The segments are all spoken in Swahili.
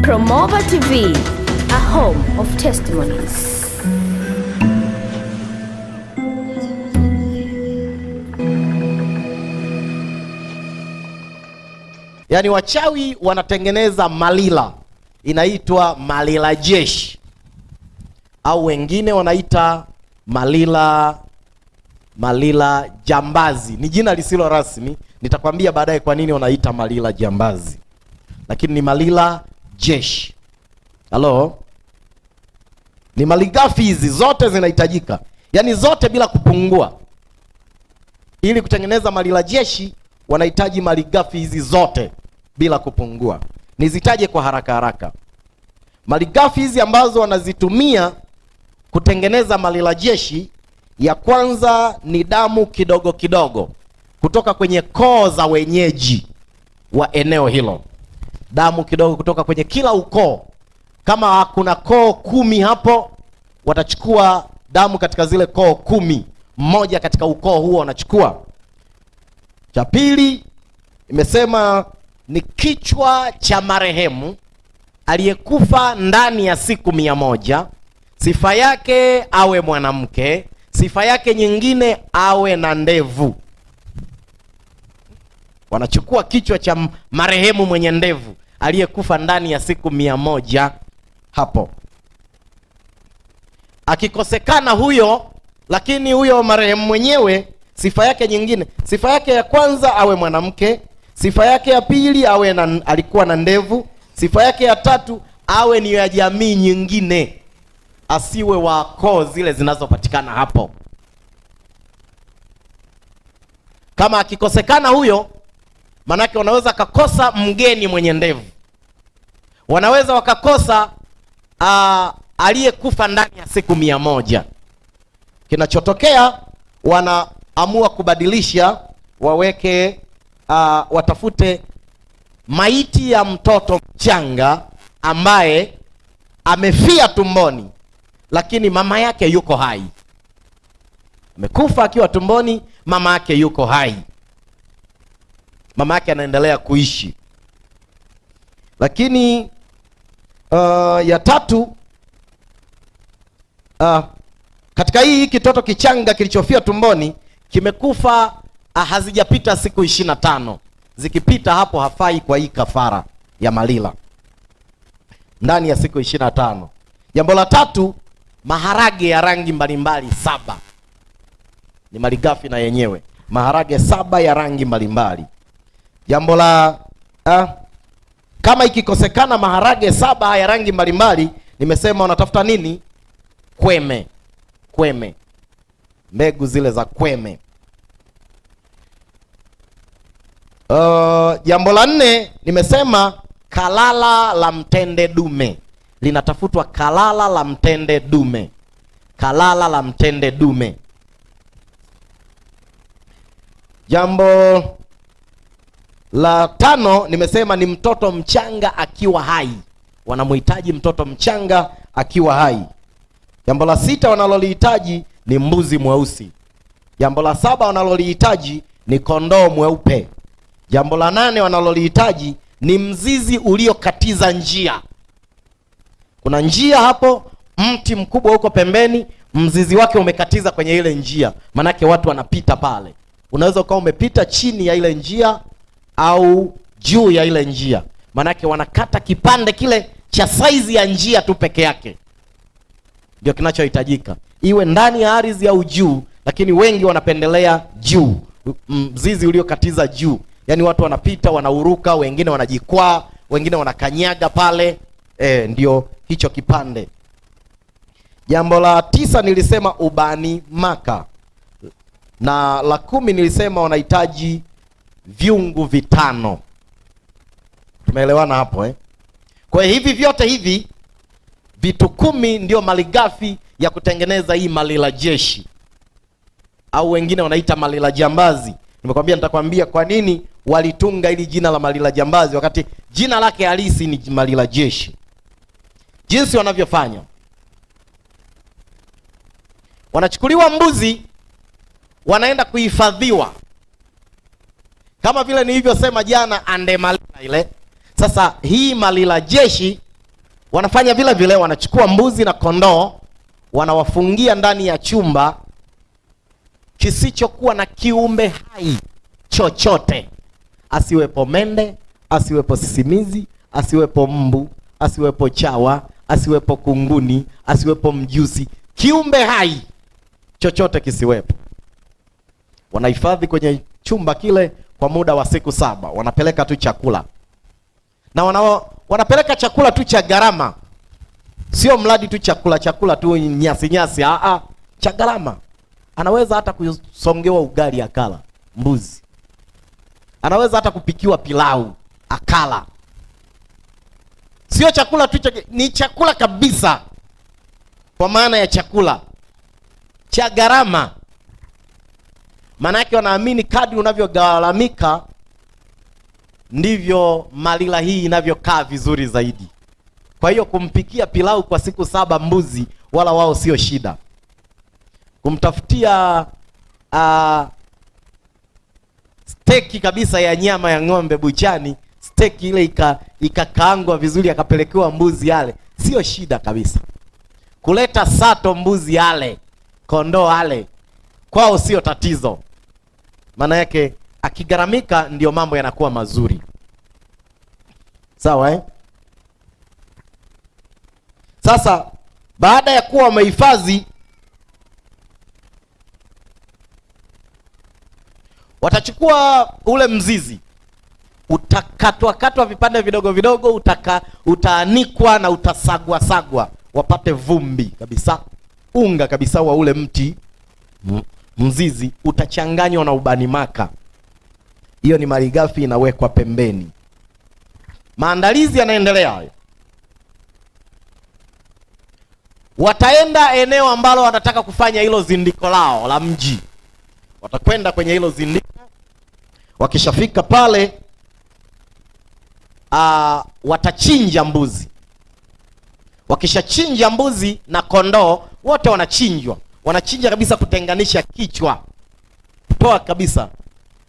Promova TV, a home of testimonies. Yaani wachawi wanatengeneza malila, inaitwa malila jeshi, au wengine wanaita malila jambazi. Ni jina lisilo rasmi, nitakwambia baadaye kwa nini wanaita malila jambazi, lakini ni malila jeshi. Halo, ni malighafi hizi zote zinahitajika, yaani zote bila kupungua. Ili kutengeneza malila jeshi wanahitaji malighafi hizi zote bila kupungua. Nizitaje kwa haraka haraka. Malighafi hizi ambazo wanazitumia kutengeneza malila jeshi, ya kwanza ni damu kidogo kidogo kutoka kwenye koo za wenyeji wa eneo hilo. Damu kidogo kutoka kwenye kila ukoo. Kama kuna koo 10 hapo, watachukua damu katika zile koo 10, mmoja katika ukoo huo wanachukua. Cha pili imesema ni kichwa cha marehemu aliyekufa ndani ya siku 100. Sifa yake awe mwanamke, sifa yake nyingine awe na ndevu. Wanachukua kichwa cha marehemu mwenye ndevu aliyekufa ndani ya siku 100 hapo. Akikosekana huyo, lakini huyo marehemu mwenyewe sifa yake nyingine, sifa yake ya kwanza awe mwanamke, sifa yake ya pili alikuwa na ndevu, sifa yake ya tatu awe ni ya jamii nyingine, asiwe wa koo zile zinazopatikana hapo. Kama akikosekana huyo, manake wanaweza kakosa mgeni mwenye ndevu, wanaweza wakakosa aliyekufa ndani ya siku 100. Kinachotokea, wanaamua kubadilisha, waweke watafute maiti ya mtoto mchanga ambaye amefia tumboni, lakini mama yake yuko hai. Amekufa akiwa tumboni, mama yake yuko hai, mama yake anaendelea kuishi. Lakini ya tatu, katika hii kitoto kichanga kilichofia tumboni kimekufa, hazijapita siku 25. Zikipita hapo hafai kwa hii kafara ya malila ndani ya siku 25. Jambo la tatu, maharage ya rangi mbalimbali 7 ni malighafi na yenyewe, maharage 7 ya rangi mbalimbali. Jambo la kama ikikosekana maharage 7 ya rangi mbalimbali, nimesema wanatafuta nini? Kweme, mbegu zile za kweme. Jambo la 4 nimesema kalala la mtende dume, linatafutwa kalala la mtende dume, kalala la mtende dume. Jambo la 5 nimesema ni mtoto mchanga akiwa hai, wanamhitaji mtoto mchanga akiwa hai. Jambo la 6 wanalolihitaji ni mbuzi mweusi. Jambo la 7 wanalolihitaji ni kondoo mweupe. Jambo la 8 wanalolihitaji ni mzizi uliokatiza njia. Kuna njia hapo, mti mkubwa huko pembeni, mzizi wake umekatiza kwenye ile njia, manake watu wanapita pale. Unaweza ukawa umepita chini ya ile njia au juu ya ile njia, manake wanakata kipande kile cha saizi ya njia tu peke yake. Ndio kinachohitajika, iwe ndani ya ardhi au juu, lakini wengi wanapendelea juu, mzizi uliokatiza juu. Yaani watu wanapita, wanauruka, wengine wanajikwaa, wengine wanakanyaga pale. Ndio hicho kipande. Jambo la 9 nilisema ubani maka, na la 10 nilisema wanahitaji viungu 5. Tumeelewana hapo Kwa hivi vyote hivi vitu 10 ndio malighafi ya kutengeneza hii malila jeshi, au wengine wanaita malila jambazi. Nimekwambia, nitakwambia kwa nini walitunga ili jina la malila jambazi wakati jina lake halisi ni malila jeshi. Jinsi wanavyofanya, wanachukuliwa mbuzi, wanaenda kuhifadhiwa kama vile nilivyosema jana, ande malila ile. Sasa hii malila jeshi wanafanya vile vile, wanachukua mbuzi na kondoo, wanawafungia ndani ya chumba kisichokuwa na kiumbe hai chochote. Asiwepo mende, asiwepo sisimizi, asiwepo mbu, asiwepo chawa, asiwepo kunguni, asiwepo mjusi. Kiumbe hai chochote kisiwepo. Wanahifadhi kwenye chumba kile kwa muda wa siku 7. Wanapeleka tu chakula, na wanapeleka chakula tu cha gharama, sio mradi tu chakula tu nyasi, cha gharama. Anaweza hata kusongewa ugali akala mbuzi, anaweza hata kupikiwa pilau akala. Sio chakula tu, ni chakula kabisa, kwa maana ya chakula cha gharama. Maana yake wanaamini kadri unavyogharamika ndivyo malila hii inavyokaa vizuri zaidi. Kwa hiyo kumpikia pilau kwa siku 7 mbuzi, wala wao sio shida. Kumtafutia steki kabisa ya nyama ya ng'ombe buchani, steki ile ikakaangwa vizuri, akapelekewa mbuzi yale, sio shida kabisa. Kuleta sato mbuzi yale, kondoo yale, kwao sio tatizo. Maana yake akigharamika ndio mambo yanakuwa mazuri. Sawa, Sasa baada ya kuwa wamehifadhi, watachukua ule mzizi, utakatwa vipande vidogo vidogo, utaanikwa na utasagwa, wapate vumbi kabisa, unga kabisa wa ule mti. Mzizi utachanganywa na ubani maka. Hiyo ni malighafi, inawekwa pembeni. Maandalizi yanaendelea. Wataenda eneo ambalo wanataka kufanya hilo zindiko lao la mji. Watakwenda kwenye hilo zindiko. Wakishafika pale, watachinja mbuzi. Wakishachinja mbuzi na kondoo, wote wanachinjwa. Wanachinja kabisa, kutenganisha kichwa, toa kabisa.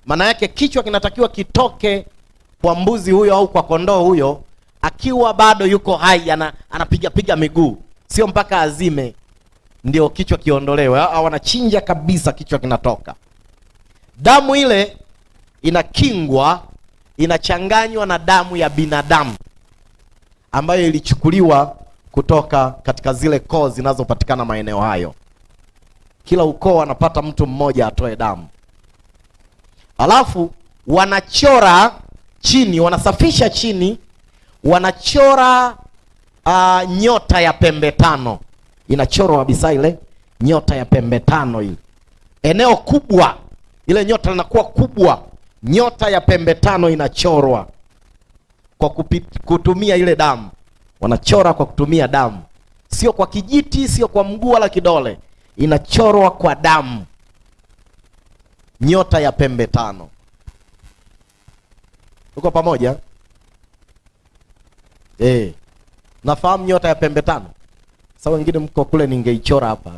Maana yake kichwa kinatakiwa kitoke kwa mbuzi huyo au kwa kondoo huyo akiwa bado yuko hai, anapiga miguu, sio mpaka azime ndio kichwa kiondolewe. Wanachinja kabisa, kichwa kinatoka. Damu ile inakingwa, inachanganywa na damu ya binadamu ambayo ilichukuliwa kutoka katika zile koo zinazopatikana maeneo hayo. Kila ukoo anapata mtu mmoja atoe damu. Alafu wanachora chini, wanasafisha chini, wanachora nyota ya pembe 5. Inachorwa kabisa ile nyota ya pembe 5 ile. Eneo kubwa, ile nyota linakuwa kubwa. Nyota ya pembe 5 inachorwa kwa kutumia ile damu. Wanachora kwa kutumia damu. Sio kwa kijiti, sio kwa mguu wala kidole. Inachorwa kwa damu. Nyota ya pembe 5. Uko pamoja? Nafahamu nyota ya pembe 5. Sasa wengine mko kule, ningeichora hapa.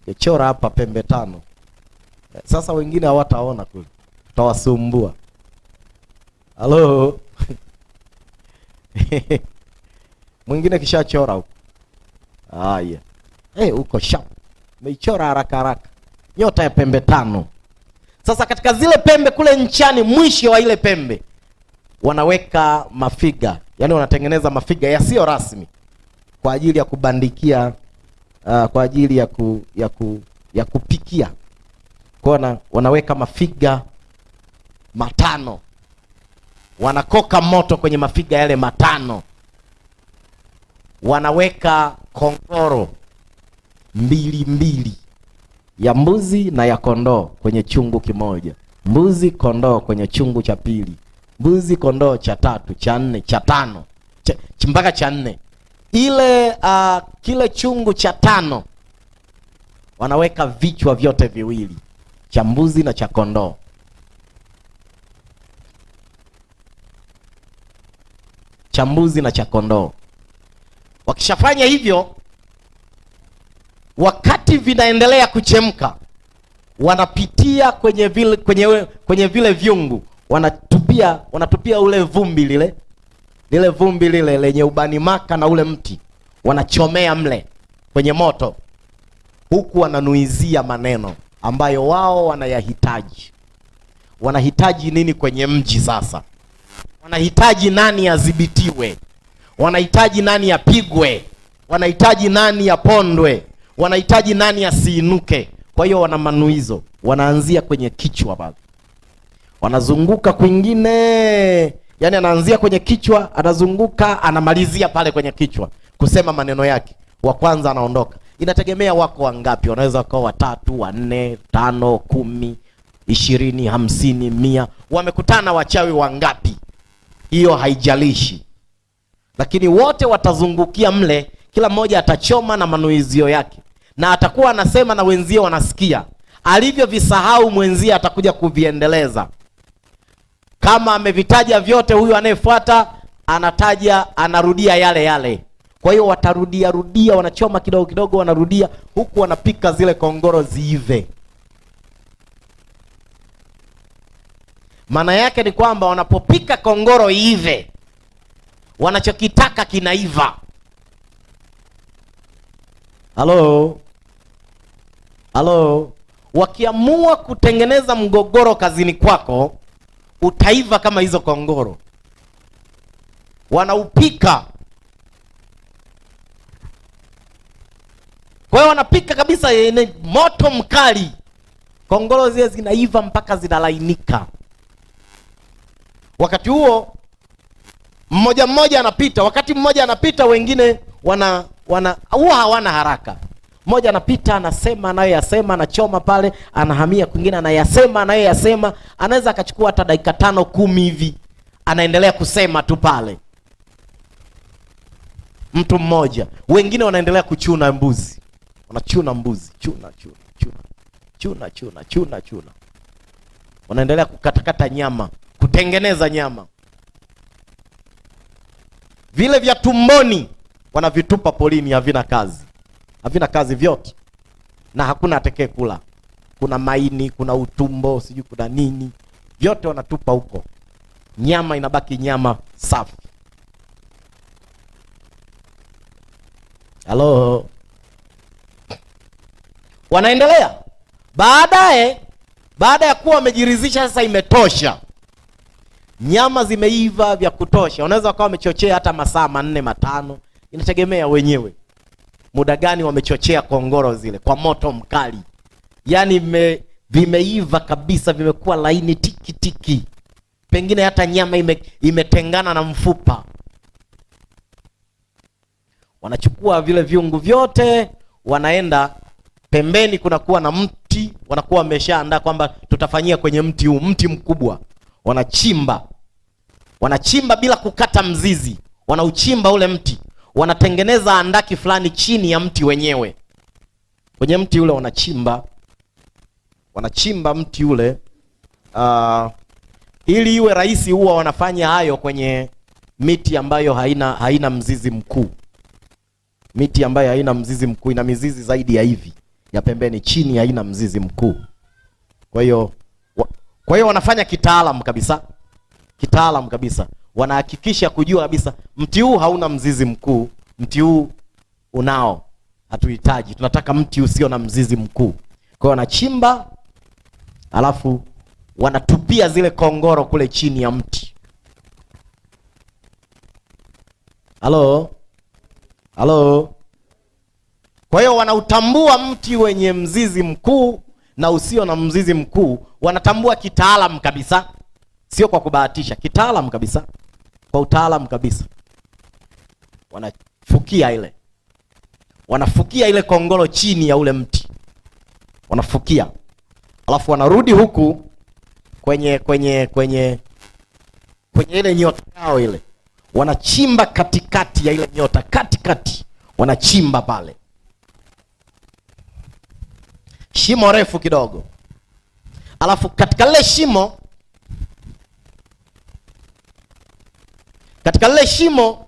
Ningechora hapa pembe 5. Sasa wengine hawataona kule. Tutawasumbua. Halo. Mwingine kishachora huko. Haya. Uko sharp. Umeichora haraka. Nyota ya pembe 5. Sasa katika zile pembe kule nchani, mwisho wa ile pembe wanaweka mafiga. Yaani wanatengeneza mafiga yasiyo rasmi kwa ajili ya kubandikia, kwa ajili ya kupikia. Kwa wanaweka mafiga 5. Wanakoka moto kwenye mafiga yale 5. Wanaweka kongoro 2 ya mbuzi na ya kondoo kwenye chungu kimoja. Mbuzi kondoo kwenye chungu cha pili. Mbuzi kondoo cha 3, cha 4, cha 5, mpaka cha 4. Ile kile chungu cha 5 wanaweka vichwa vyote viwili, cha mbuzi na cha kondoo. Cha mbuzi na cha kondoo. Wakishafanya hivyo, wakati vinaendelea kuchemka, wanapitia kwenye vile vyungu, wanatupia ule vumbi lile lile vumbi lile lenye ubani maka na ule mti, wanachomea mle kwenye moto, huku wananuizia maneno ambayo wao wanayahitaji. Wanahitaji nini kwenye mji sasa? Wanahitaji nani adhibitiwe, wanahitaji nani apigwe, wanahitaji nani apondwe, wanahitaji nani asiinuke. Kwa hiyo wana manuizo, wanaanzia kwenye kichwa pale, wanazunguka kwingine, yani anaanzia kwenye kichwa, anazunguka, anamalizia pale kwenye kichwa kusema maneno yake. Wa kwanza anaondoka. Inategemea wako wangapi, wanaweza wakawa 3, 4, 5, 10, 20, 50, 100. Wamekutana wachawi wangapi, hiyo haijalishi, lakini wote watazungukia mle, kila mmoja atachoma na manuizio yake, na atakuwa anasema na wenzie wanasikia. Alivyovisahau mwenzie atakuja kuviendeleza. Kama amevitaja vyote, huyu anayefuata anataja, anarudia yale yale. Kwa hiyo watarudia rudia, wanachoma kidogo kidogo, wanarudia, huku wanapika zile kongoro ziive. Maana yake ni kwamba wanapopika kongoro iive, wanachokitaka kinaiva. Halo? Halo? Wakiamua kutengeneza mgogoro kazini kwako, utaiva kama hizo kongoro. Wanaupika. Kwa hiyo wanapika kabisa moto mkali. Kongoro zile zinaiva mpaka zinalainika. Wakati huo mmoja mmoja anapita. Wakati mmoja anapita, wengine huwa hawana haraka. Mmoja anapita, anasema anayoyasema, anachoma pale, anahamia kwingine, anayasema anayoyasema. Anaweza akachukua hata dakika 5, 10 hivi, anaendelea kusema tu pale, mtu mmoja. Wengine wanaendelea kuchuna mbuzi, wanachuna mbuzi, chuna, wanaendelea kukatakata nyama, kutengeneza nyama. Vile vya tumboni wanavitupa polini, havina kazi vyote, na hakuna atakaye kula. Kuna maini, kuna utumbo, sijui kuna nini, vyote wanatupa huko. Nyama inabaki nyama safi. Halo? Wanaendelea. Baada ya kuwa wamejiridhisha sasa imetosha, nyama zimeiva vya kutosha, wanaweza wakawa wamechochea hata masaa 4, 5, inategemea wenyewe muda gani wamechochea kongoro zile kwa moto mkali. Yani vimeiva kabisa, vimekuwa laini tiki tiki, pengine hata nyama imetengana na mfupa. Wanachukua vile viungu vyote, wanaenda pembeni, kunakuwa na mti, wanakuwa wameshaandaa kwamba tutafanyia kwenye mti huu, mti mkubwa. Wanachimba bila kukata mzizi, wanauchimba ule mti, wanatengeneza andaki fulani chini ya mti wenyewe. Kwenye mti ule wanachimba mti ule, ili iwe rahisi. Huwa wanafanya hayo kwenye miti ambayo haina mzizi mkuu. Miti ambayo haina mzizi mkuu, ina mizizi zaidi ya hivi ya pembeni, chini haina mzizi mkuu. Kwa hiyo wanafanya kitaalamu kabisa. Wanahakikisha kujua kabisa mti huu hauna mzizi mkuu, mti huu unao, hatuhitaji, tunataka mti usio na mzizi mkuu. Kwa hiyo wanachimba, alafu wanatupia zile kongoro kule chini ya mti. Halo? Kwa hiyo wanautambua mti wenye mzizi mkuu na usio na mzizi mkuu, wanatambua kitaalamu kabisa, sio kwa kubahatisha, kitaalamu kabisa, kwa utaalamu kabisa. Wanafukia ile kongoro chini ya ule mti, wanafukia, alafu wanarudi huku kwenye ile nyota yao ile, wanachimba katikati ya ile nyota, katikati wanachimba pale shimo refu kidogo. Alafu katika lile shimo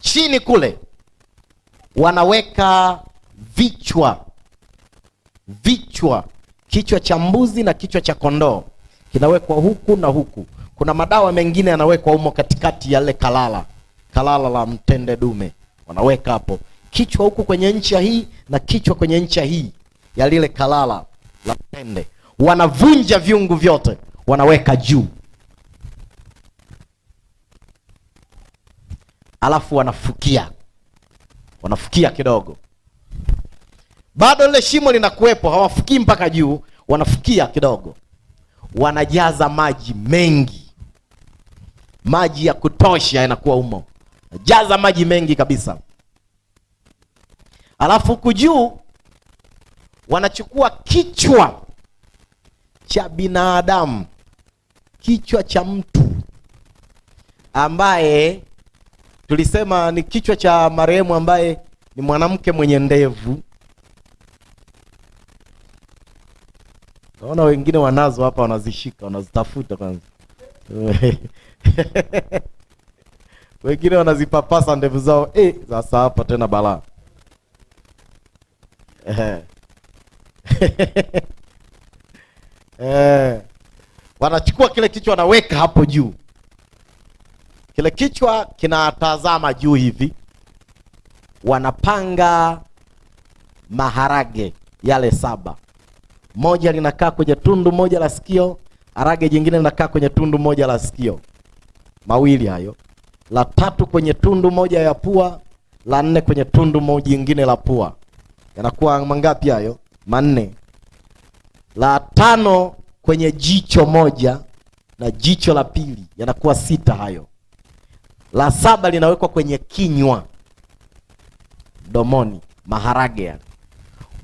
chini kule wanaweka kichwa cha mbuzi na kichwa cha kondoo kinawekwa huku na huku. Kuna madawa mengine yanawekwa humo katikati ya ile kalala, kalala la mtende dume, wanaweka hapo kichwa huku kwenye ncha hii na kichwa kwenye ncha hii ya lile kalala la mtende. Wanavunja viungu vyote, wanaweka juu, alafu wanafukia kidogo. Bado lile shimo linakuwepo, hawafukii mpaka juu, wanafukia kidogo. Wanajaza maji mengi, maji ya kutosha yanakuwa humo, jaza maji mengi kabisa. Alafu huku juu wanachukua kichwa cha binadamu, kichwa cha mtu ambaye tulisema ni kichwa cha marehemu ambaye ni mwanamke mwenye ndevu. Naona wengine wanazo hapa, wanazishika, wanazitafuta kwanza. Wengine wanazipapasa ndevu zao. Sasa hapa tena balaa. Wanachukua kile kichwa wanaweka hapo juu. Kile kichwa kinatazama juu hivi. Wanapanga maharage yale 7. Moja linakaa kwenye tundu moja la sikio, harage jingine linakaa kwenye tundu moja la sikio. Mawili hayo. La 3 kwenye tundu moja ya pua, la 4 kwenye tundu moja jingine la pua. Yanakuwa mangapi hayo? 4. La 5 kwenye jicho moja na jicho la pili, yanakuwa 6 hayo. La 7 linawekwa kwenye kinywa, domoni, maharage yani.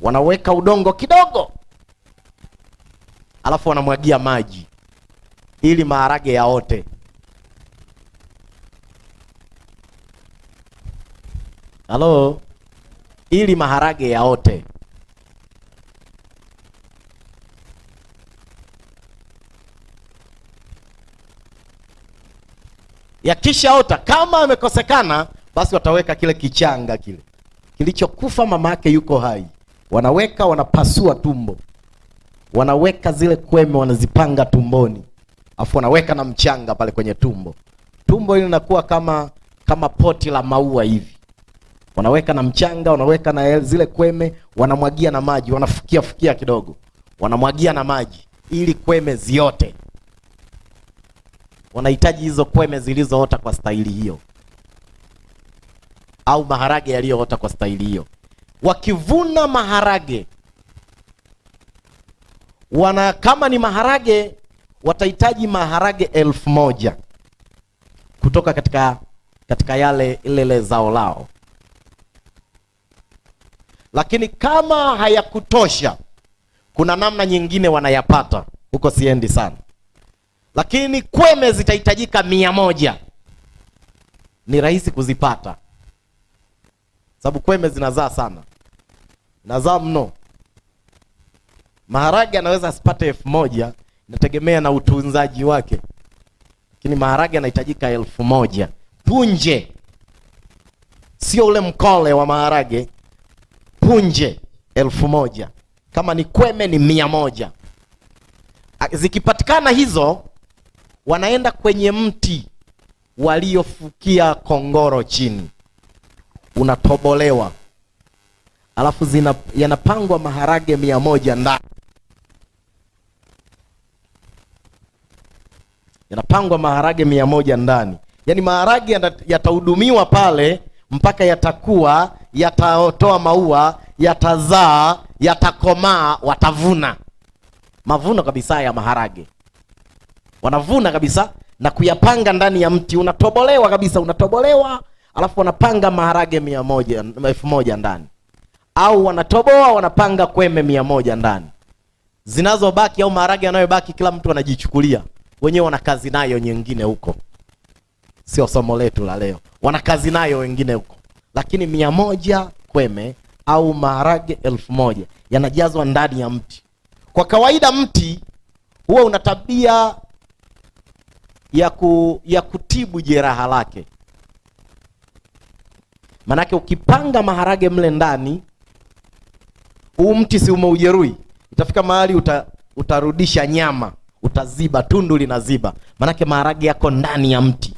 Wanaweka udongo kidogo, alafu wanamwagia maji ili maharage yaote. Halo? Ili maharage yaote. Yakishaota, kama amekosekana, basi wataweka kile kichanga kile kilichokufa, mama yake yuko hai. Wanaweka, wanapasua tumbo, wanaweka zile kweme, wanazipanga tumboni, afu wanaweka na mchanga pale kwenye tumbo. Tumbo hili linakuwa kama poti la maua hivi. Wanaweka na mchanga, wanaweka na zile kweme, wanamwagia na maji, wanafukia kidogo, wanamwagia na maji ili kweme ziote. Wanahitaji hizo kweme zilizoota kwa staili hiyo, au maharage yaliyoota kwa staili hiyo. Wakivuna maharage, kama ni maharage, watahitaji maharage 1000 kutoka katika ile zao lao. Lakini kama hayakutosha, kuna namna nyingine wanayapata huko, siendi sana. Lakini kweme zitahitajika 100. Ni rahisi kuzipata, sababu kweme zinazaa sana, nazaa mno. Maharage anaweza asipate 1000, inategemea na utunzaji wake, lakini maharage yanahitajika 1000. Punje, sio ule mkole wa maharage, punje 1000. Kama ni kweme ni 100. Zikipatikana hizo, wanaenda kwenye mti waliofukia kongoro chini, unatobolewa, alafu yanapangwa maharage 100 ndani. Yanapangwa maharage 100 ndani. Yaani maharage yatahudumiwa pale mpaka yatatoa maua, yatazaa, yatakomaa, watavuna. Mavuno kabisa ya maharage. Wanavuna kabisa na kuyapanga ndani ya mti, unatobolewa kabisa, unatobolewa, alafu wanapanga maharage 1000 ndani. Au wanatoboa, wanapanga kweme 100 ndani. Zinazobaki au maharage yanayobaki, kila mtu anajichukulia. Wenyewe wana kazi nayo nyingine huko. Sio somo letu la leo. Wana kazi nayo wengine huko. Lakini 100 kweme au maharage 1000 yanajazwa ndani ya mti. Kwa kawaida mti huwa una tabia ya kutibu jeraha lake. Manake ukipanga maharage mle ndani, huu mti si umeujeruhi, itafika mahali utarudisha nyama, utaziba, tundu linaziba. Manake maharage yako ndani ya mti.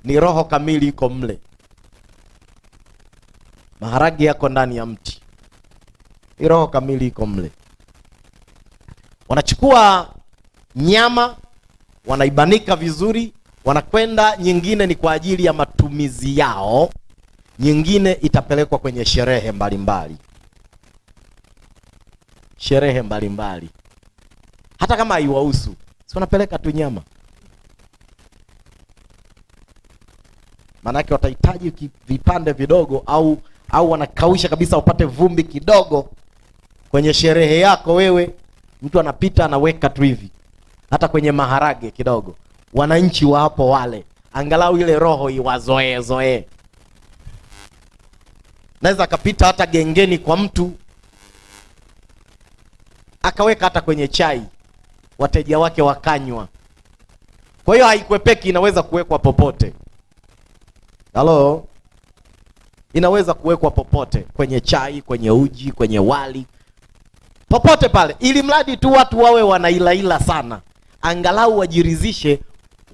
ni roho kamili iko mle. Maharage yako ndani ya mti, ni roho kamili iko mle. Wanachukua nyama, wanaibanika vizuri, wanakwenda, nyingine ni kwa ajili ya matumizi yao, nyingine itapelekwa kwenye sherehe mbalimbali. Sherehe mbalimbali. Hata kama haiwahusu, si wanapeleka tu nyama. Maanake watahitaji vipande vidogo au wanakausha kabisa upate vumbi kidogo kwenye sherehe yako wewe. Mtu anapita anaweka tu hivi. Hata kwenye maharage kidogo. Wananchi wa hapo wale, angalau ile roho iwazoee. Naweza akapita hata gengeni kwa mtu akaweka hata kwenye chai, wateja wake wakanywa. Kwa hiyo haikwepeki, inaweza kuwekwa popote. Halo? Inaweza kuwekwa popote, kwenye chai, kwenye uji, kwenye wali, popote pale, ili mradi tu watu wawe wanailaila sana, angalau wajirizishe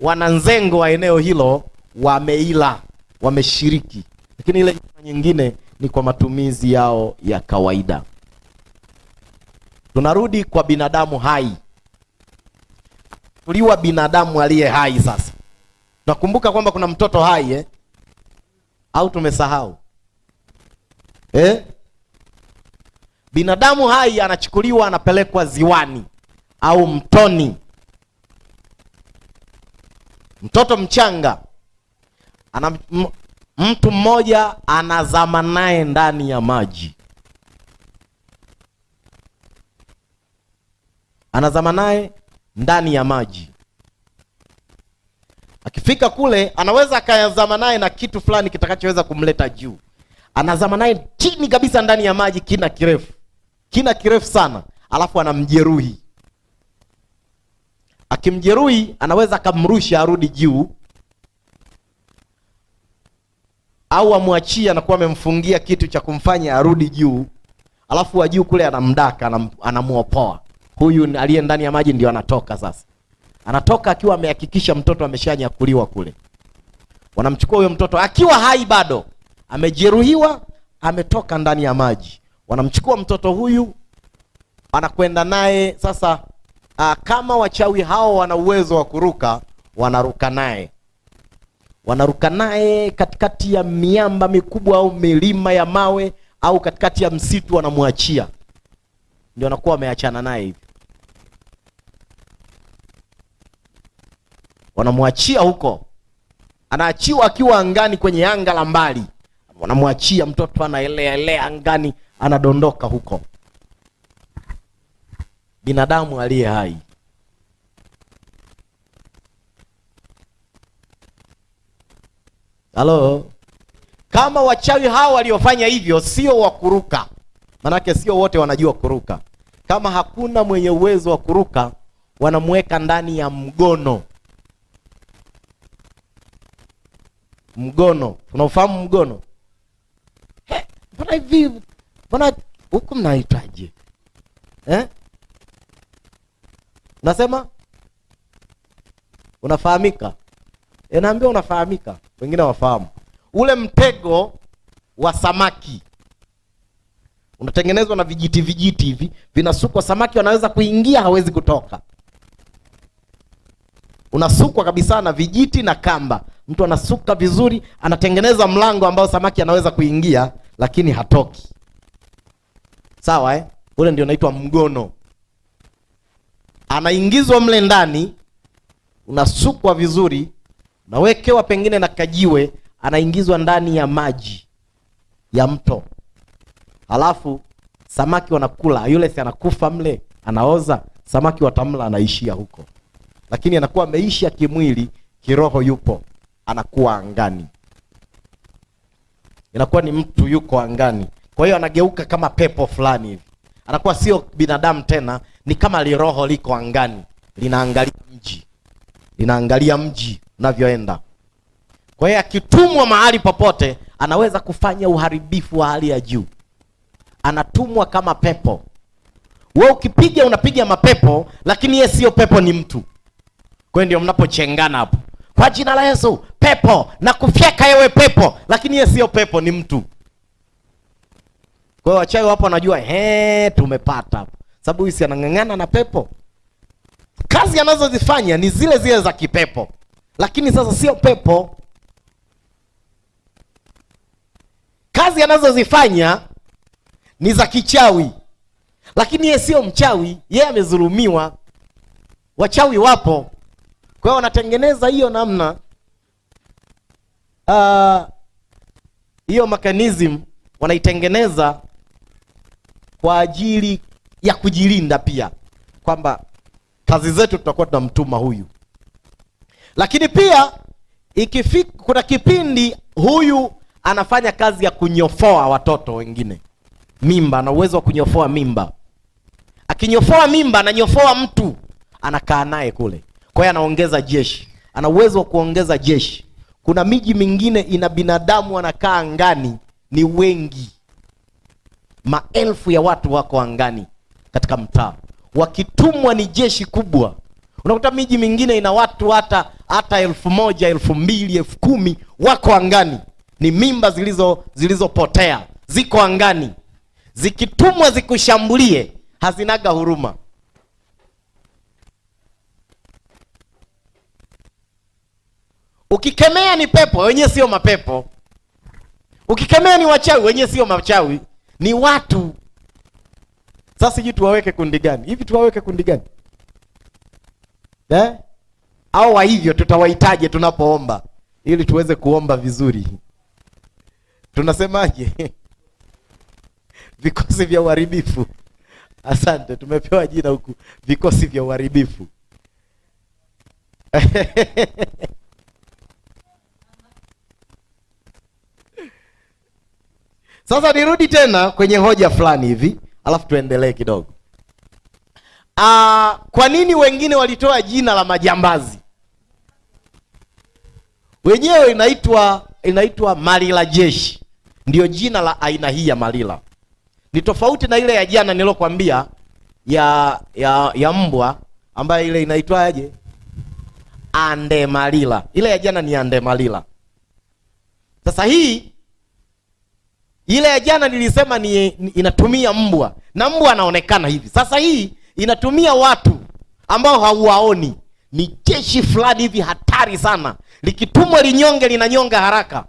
wananzengo wa eneo hilo wameila, wameshiriki. Lakini ile nyingine ni kwa matumizi yao ya kawaida. Tunarudi kwa binadamu hai. Tuliwa binadamu aliye hai sasa. Nakumbuka kwamba kuna mtoto hai au tumesahau? Binadamu hai anachukuliwa, anapelekwa ziwani au mtoni. Mtoto mchanga mtu mmoja anazama naye ndani ya maji. Anazama naye ndani ya maji. Akifika kule, anaweza akazama naye na kitu fulani kitakachoweza kumleta juu. Anazama naye chini kabisa ndani ya maji, kina kirefu sana, alafu anamjeruhi. Akimjeruhi, anaweza akamrusha arudi juu, au amwachie, anakuwa amemfungia kitu cha kumfanya arudi juu, alafu wa juu kule anamdaka, anamuopoa. Huyu aliye ndani ya maji ndio anatoka sasa. Anatoka akiwa amehakikisha mtoto ameshanyakuliwa kule. Wanamchukua huyo mtoto akiwa hai bado, amejeruhiwa, ametoka ndani ya maji. Wanamchukua mtoto huyu, anakwenda naye sasa. Kama wachawi hao wana uwezo wa kuruka, wanaruka naye katikati ya miamba mikubwa au milima ya mawe au katikati ya msitu, wanamwachia. Ndio anakuwa ameachana naye hivi. Wanamwachia huko. Anaachiwa akiwa angani, kwenye anga la mbali. Wanamwachia mtoto, anaelea angani, anadondoka huko. Binadamu aliye hai. Halo? Kama wachawi hao waliofanya hivyo sio wa kuruka, manake sio wote wanajua kuruka. Kama hakuna mwenye uwezo wa kuruka, wanamweka ndani ya mgono. Mgono, unafahamu mgono? Mbona hivi? Mbona huku mnaitaje? Unasema? Unafahamika? Naambia unafahamika. Wengine wafahamu. Ule mtego wa samaki unatengenezwa na vijiti hivi, vinasukwa, samaki wanaweza kuingia, hawezi kutoka. Unasukwa kabisa na vijiti na kamba. Mtu anasuka vizuri, anatengeneza mlango ambao samaki anaweza kuingia, lakini hatoki. Sawa Ule ndio unaitwa mgono. Anaingizwa mle ndani, unasukwa vizuri, nawekewa pengine na kajiwe, anaingizwa ndani ya maji ya mto. Halafu samaki wanakula, yule si anakufa mle, anaoza, samaki watamla, anaishia huko. Lakini anakuwa ameisha kimwili, kiroho yupo, anakuwa angani. Inakuwa ni mtu yuko angani. Kwa hiyo anageuka kama pepo fulani hivi. Anakuwa sio binadamu tena, ni kama liroho liko angani, linaangalia mji unavyoenda. Kwa hiyo akitumwa mahali popote, anaweza kufanya uharibifu wa hali ya juu. Anatumwa kama pepo. Wewe unapiga mapepo, lakini yeye sio pepo, ni mtu. Kwa hiyo ndio mnapochengana hapo. kwa jina la Yesu, pepo na kufyeka yewe pepo, lakini yeye sio pepo, ni mtu. Kwa hiyo wachawi wapo wanajua, tumepata, sababu huyu si anang'ang'ana na pepo. Kazi anazozifanya ni zile zile za kipepo, lakini sasa sio pepo. Kazi anazozifanya ni za kichawi, lakini yeye sio mchawi, yeye amezulumiwa. Wachawi wapo, kwa hiyo wanatengeneza hiyo namna, hiyo mechanism wanaitengeneza kwa ajili ya kujilinda pia, kwamba kazi zetu tutakuwa tunamtuma huyu. Lakini pia kuna kipindi huyu anafanya kazi ya kunyofoa watoto wengine mimba, ana uwezo wa kunyofoa mimba. Akinyofoa mimba, ananyofoa mtu, anakaa naye kule. Kwa hiyo anaongeza jeshi, ana uwezo wa kuongeza jeshi. Kuna miji mingine ina binadamu wanakaa angani ni wengi, maelfu ya watu wako angani katika mtaa, wakitumwa ni jeshi kubwa. Unakuta miji mingine ina watu hata 1,000, 2,000, 10,000 wako angani, ni mimba zilizopotea ziko angani, zikitumwa zikushambulie, hazinaga huruma. Ukikemea ni pepo, wenyewe sio mapepo. Ukikemea ni wachawi, wenyewe sio machawi, ni watu. Sasa sijui tuwaweke kundi gani? Hivi tuwaweke kundi gani? Au wa hivyo tutawahitaje tunapoomba, ili tuweze kuomba vizuri? Tunasemaje? Vikosi vya uharibifu. Asante, tumepewa jina huku, vikosi vya uharibifu. Sasa nirudi tena kwenye hoja fulani hivi, alafu tuendelee kidogo. Kwa nini wengine walitoa jina la majambazi? Wenyewe inaitwa Malila jeshi, ndio jina la aina hii ya Malila. Ni tofauti na ile ya jana nilokuambia ya mbwa, ambayo ile inaitwaje? Ande Malila. Ile ya jana ni Ande Malila. Sasa hii, ile ya jana nilisema inatumia mbwa, na mbwa anaonekana hivi. Sasa hii inatumia watu ambao hauwaoni, ni jeshi fulani hivi hatari sana. Likitumwa linyonge, linanyonga haraka.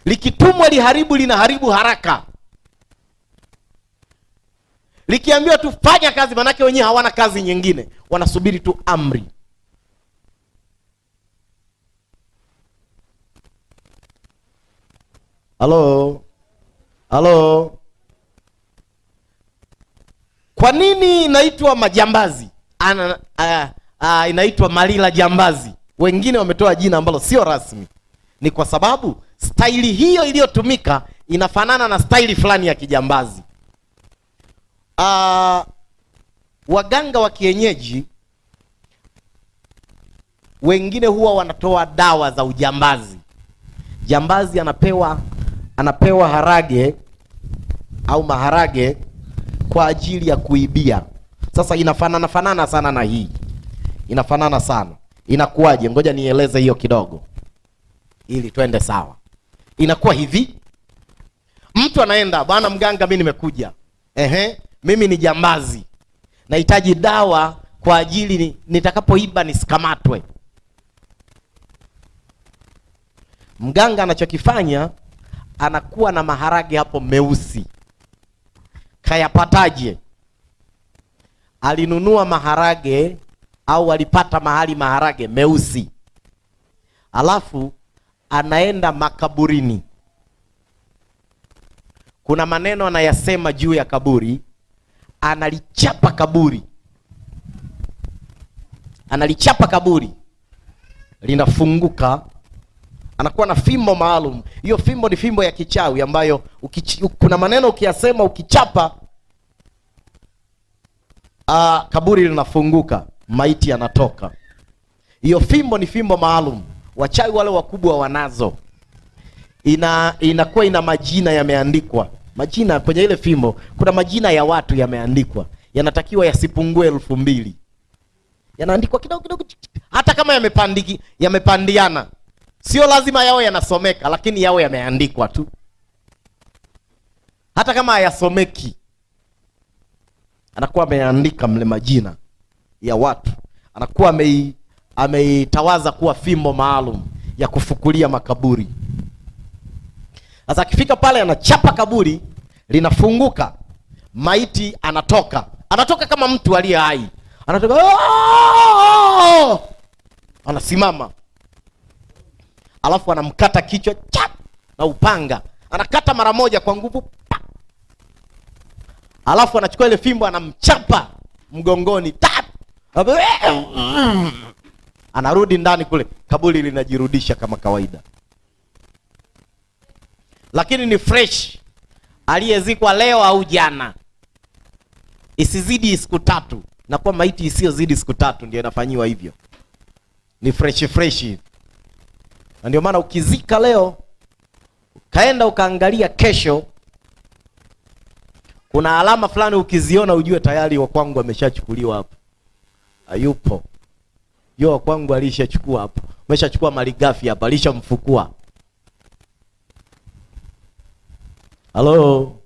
Likitumwa liharibu, linaharibu haraka. Likiambiwa tufanya kazi, manake wenyewe hawana kazi nyingine, wanasubiri tu amri. Halo. Kwa nini inaitwa majambazi? Inaitwa Malila jambazi. Wengine wametoa jina ambalo sio rasmi. Ni kwa sababu staili hiyo iliyotumika inafanana na staili fulani ya kijambazi. Waganga wa kienyeji wengine huwa wanatoa dawa za ujambazi. Jambazi anapewa harage au maharage kwa ajili ya kuibia. Sasa inafanana sana na hii. Inafanana sana. Inakuwaje? Ngoja nieleze hiyo kidogo ili twende sawa. Inakuwa hivi. Mtu anaenda, bwana mganga, mimi nimekuja. Mimi ni jambazi. Nahitaji dawa kwa ajili nitakapoiba nisikamatwe. Mganga anachokifanya, anakuwa na maharage hapo meusi. Kayapataje? Alinunua maharage au alipata mahali maharage meusi. Alafu anaenda makaburini. Kuna maneno anayasema juu ya kaburi, analichapa kaburi. Analichapa kaburi, linafunguka. Anakuwa na fimbo maalum. Hiyo fimbo ni fimbo ya kichawi ambayo kuna maneno ukiyasema, ukichapa, kaburi linafunguka, maiti anatoka. Hiyo fimbo ni fimbo maalum. Wachawi wale wakubwa wanazo. Inakuwa ina majina yameandikwa. Majina kwenye ile fimbo, kuna majina ya watu yameandikwa. Yanatakiwa yasipungue 2,000. yanaandikwa kidogo kidogo, hata kama yamepandiana, sio lazima yao yanasomeka, lakini yao yameandikwa tu, hata kama hayasomeki, anakuwa ameandika mle majina ya watu, anakuwa ameitawaza kuwa fimbo maalum ya kufukulia makaburi. Sasa akifika pale, anachapa kaburi, linafunguka, maiti anatoka kama mtu aliye hai, anatoka, anasimama, alafu anamkata kichwa chap na upanga, anakata mara moja kwa nguvu, alafu anachukua ile fimbo, anamchapa mgongoni tap, anarudi ndani kule, kaburi linajirudisha kama kawaida. Lakini ni fresh, aliyezikwa leo au jana, isizidi siku 3, na kwa maiti isiyozidi siku 3 ndio inafanyiwa hivyo, ni fresh. Na ndio maana ukizika leo kaenda ukaangalia kesho, kuna alama fulani ukiziona ujue tayari wa kwangu ameshachukuliwa hapo, hayupo. Yo wa kwangu alishachukua hapo, ameshachukua malighafi hapa, alishamfukua. Halo,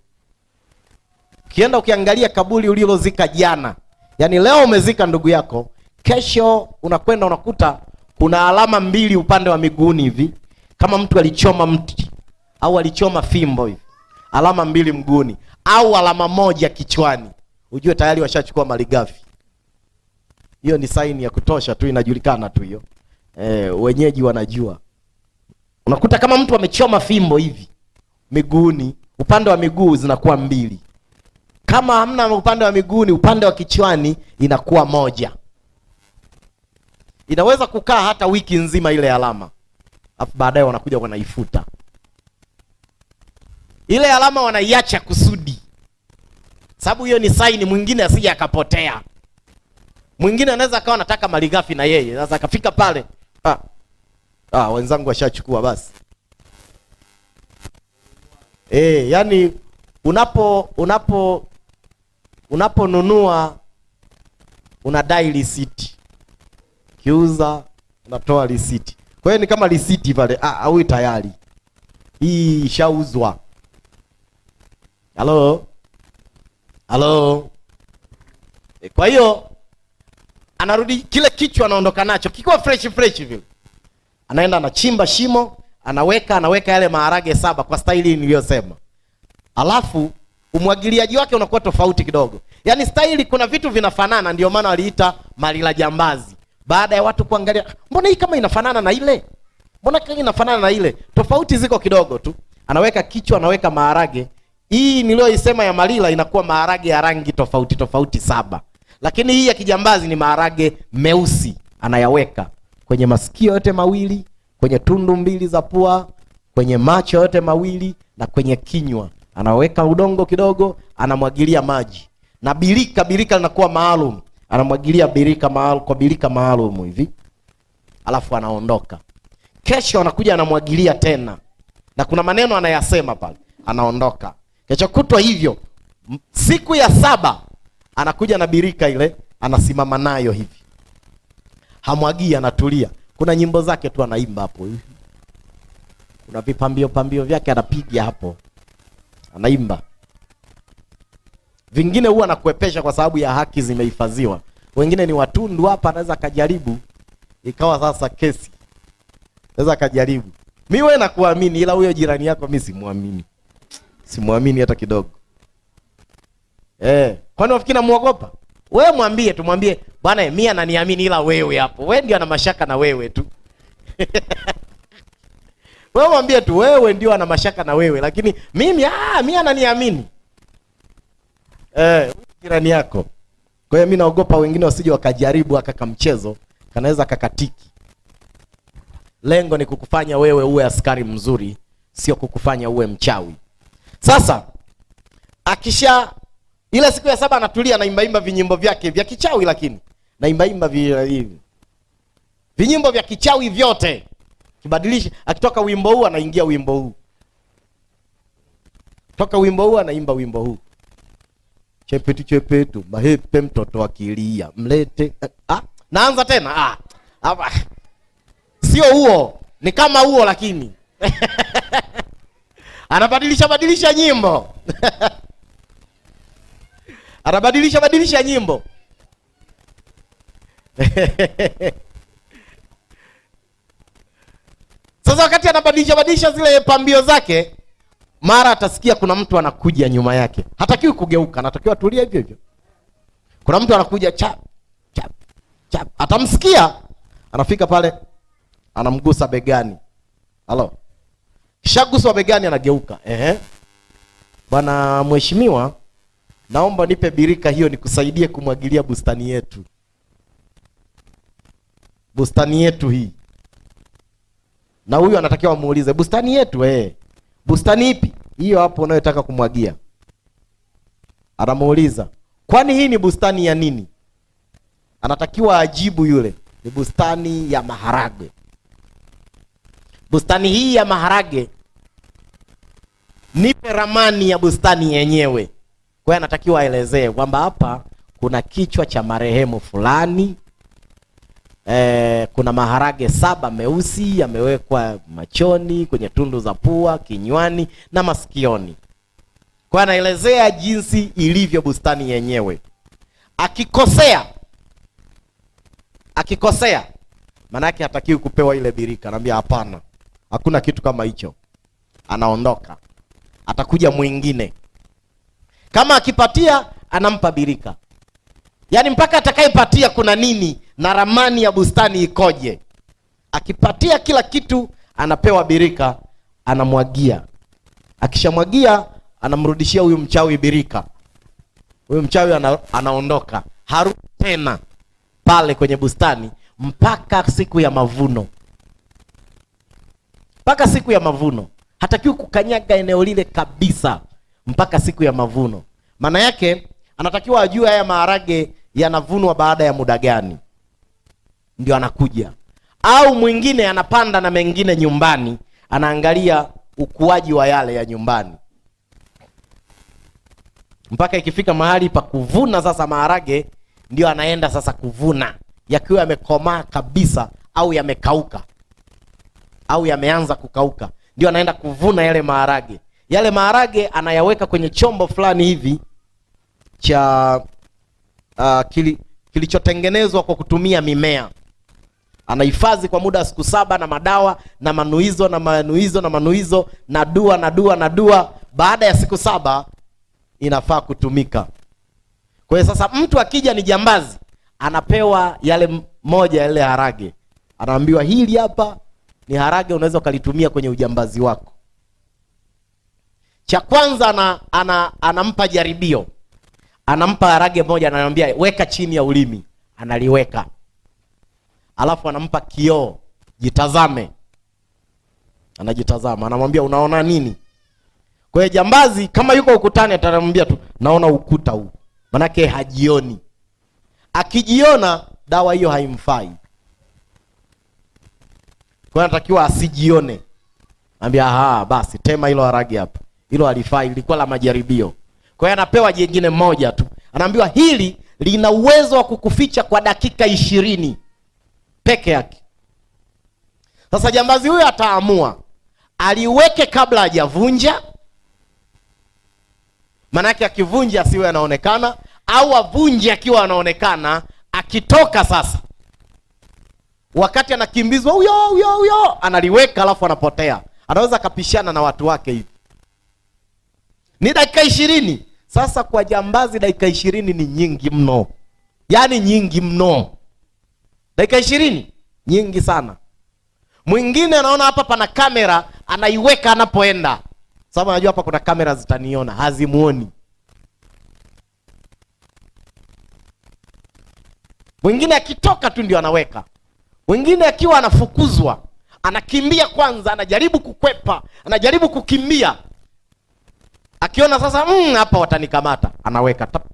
kienda ukiangalia kaburi ulilozika jana, yani leo umezika ndugu yako, kesho unakwenda unakuta kuna alama 2 upande wa miguuni hivi, kama mtu alichoma mti au alichoma fimbo hivi, alama 2 mguuni au alama 1 kichwani, ujue tayari washachukua malighafi. Hiyo ni saini ya kutosha tu, inajulikana tu hiyo. Wenyeji wanajua. Unakuta kama mtu amechoma fimbo hivi miguuni, upande wa miguu zinakuwa 2. Kama hamna upande wa miguuni, upande wa kichwani inakuwa 1. Inaweza kukaa hata wiki nzima ile alama, afu baadaye wanakuja wanaifuta ile alama, wanaiacha kusudi, sababu hiyo ni saini. Mwingine asije akapotea, mwingine anaweza akawa anataka malighafi na yeye, sasa akafika pale, wenzangu washachukua basi. Yani unaponunua unadai risiti, kiuza unatoa risiti. Kwa hiyo ni kama risiti pale, au tayari hii ishauzwa. Halo. Kwa hiyo anarudi kile kichwa, anaondoka nacho kikiwa fresh vile, anaenda anachimba shimo, anaweka yale maharage 7 kwa staili niliyosema. Alafu umwagiliaji wake unakuwa tofauti kidogo. Yaani staili kuna vitu vinafanana, ndio maana waliita malila jambazi. Baada ya watu kuangalia, mbona hii kama inafanana na ile? Mbona kama inafanana na ile? Tofauti ziko kidogo tu. Anaweka kichwa, anaweka maharage. Hii niliyoisema ya malila inakuwa maharage ya rangi tofauti 7. Lakini hii ya kijambazi ni maharage meusi, anayaweka kwenye masikio yote mawili, kwenye tundu 2 za pua, kwenye macho yote mawili na kwenye kinywa. Anaweka udongo kidogo, anamwagilia maji. Na birika linakuwa maalum. Anamwagilia birika maalum hivi. Alafu anaondoka. Kesho anakuja anamwagilia tena. Na kuna maneno anayasema pale. Anaondoka. Kesho kutwa hivyo. Siku ya 7 anakuja na birika ile, anasimama nayo hivi. Hamwagi, anatulia. Kuna nyimbo zake tu anaimba hapo hivi. Kuna vipambio vyake anapiga hapo, anaimba. Vingine huwa anakuepesha kwa sababu ya haki zimehifadhiwa. Wengine ni watundu hapa, anaweza kajaribu ikawa sasa kesi. Anaweza kajaribu. Mimi wewe nakuamini, ila huyo jirani yako mimi simuamini. Simuamini hata kidogo. Kwani unafikiri namuogopa? Wewe mwambie, bwana mimi ananiamini ila wewe hapo. Wewe ndio ana mashaka na wewe tu. Wewe mwambie tu, wewe ndio ana mashaka na wewe, lakini mimi ananiamini. Jirani yako. Kwa hiyo mimi naogopa wengine wasije wakajaribu aka mchezo, kanaweza kakatiki. Lengo ni kukufanya wewe uwe askari mzuri, sio kukufanya uwe mchawi. Sasa akisha ile siku ya 7 anatulia, anaimba vinyimbo vyake vya kichawi, lakini naimba hivi vinyimbo vya kichawi vyote. Kibadilisha, akitoka wimbo huu anaingia wimbo huu. Toka wimbo huu anaimba wimbo huu. Chepetu mahepe mtoto akilia mlete. Naanza tena. Hapa. Sio huo, ni kama huo lakini. Anabadilisha nyimbo. Anabadilisha nyimbo. Sasa wakati anabadilisha zile pambio zake, mara atasikia kuna mtu anakuja nyuma yake. Hatakiwi kugeuka, anatakiwa tulia hivyo hivyo. Kuna mtu anakuja chap chap chap. Atamsikia, anafika pale, anamgusa begani. Halo. Kishaguswa begani anageuka. Bwana mheshimiwa, naomba nipe birika hiyo nikusaidie kumwagilia bustani yetu. Bustani yetu hii. Na huyu anatakiwa muulize, bustani yetu bustani ipi? Hiyo hapo unayotaka kumwagia. Anamuuliza, kwani hii ni bustani ya nini? Anatakiwa ajibu yule, ni bustani ya maharage. Bustani hii ya maharage, nipe ramani ya bustani yenyewe. Kwa hiyo anatakiwa aelezee kwamba hapa kuna kichwa cha marehemu fulani. Kuna maharage 7 meusi yamewekwa machoni, kwenye tundu za pua, kinywani na masikioni. Kwa anaelezea jinsi ilivyo bustani yenyewe. Akikosea maana yake hatakiwi kupewa ile birika. Anambia hapana, hakuna kitu kama hicho. Anaondoka. Atakuja mwingine. Kama akipatia, anampa birika. Yaani mpaka atakayepatia kuna nini na ramani ya bustani ikoje. Akipatia kila kitu, anapewa birika, anamwagia. Akishamwagia, anamrudishia huyu mchawi birika. Huyu mchawi anaondoka. Harudi tena pale kwenye bustani mpaka siku ya mavuno. Mpaka siku ya mavuno. Hatakiwi kukanyaga eneo lile kabisa mpaka siku ya mavuno. Maana yake anatakiwa ajue haya maharage yanavunwa baada ya muda gani. Ndio anakuja. Au mwingine anapanda na mengine nyumbani, anaangalia ukuaji wa yale ya nyumbani. Mpaka ikifika mahali pa kuvuna sasa maharage, ndio anaenda sasa kuvuna. Yakiwa yamekomaa kabisa au yamekauka au yameanza kukauka, ndio anaenda kuvuna yale maharage. Yale maharage anayaweka kwenye chombo fulani hivi cha kilichotengenezwa kwa kutumia mimea. Anahifadhi kwa muda wa siku 7 na madawa na manuizo na dua. Baada ya siku 7 inafaa kutumika. Kwa hiyo sasa mtu akija ni jambazi, anapewa yale moja yale harage. Anaambiwa hili hapa ni harage, unaweza ukalitumia kwenye ujambazi wako. Cha kwanza anampa jaribio. Anampa harage moja, anamwambia weka chini ya ulimi. Analiweka. Alafu anampa kioo, jitazame. Anajitazama, anamwambia unaona nini? Kwa hiyo jambazi kama yuko ukutani atamwambia tu naona ukuta huu. Manake hajioni. Akijiona dawa hiyo haimfai. Kwa hiyo anatakiwa asijione. Anambia basi tema hilo harage hapa. Hilo halifai, lilikuwa la majaribio. Kwa hiyo anapewa jingine moja tu. Anaambiwa hili lina uwezo wa kukuficha kwa dakika 20 peke yake. Sasa jambazi huyo ataamua aliweke kabla hajavunja. Maana yake akivunja asiwe anaonekana, au avunje akiwa anaonekana. Akitoka sasa, wakati anakimbizwa huyo analiweka alafu anapotea. Anaweza kapishana na watu wake hivi. Ni dakika 20. Sasa kwa jambazi dakika 20 ni nyingi mno. Yaani nyingi mno. Dakika 20 nyingi sana. Mwingine anaona hapa pana kamera, anaiweka anapoenda. Sababu anajua hapa kuna kamera zitaniona, hazimuoni. Mwingine akitoka tu ndio anaweka. Mwingine akiwa anafukuzwa, anakimbia kwanza, anajaribu kukwepa, anajaribu kukimbia. Akiona sasa hapa watanikamata, anaweka tap.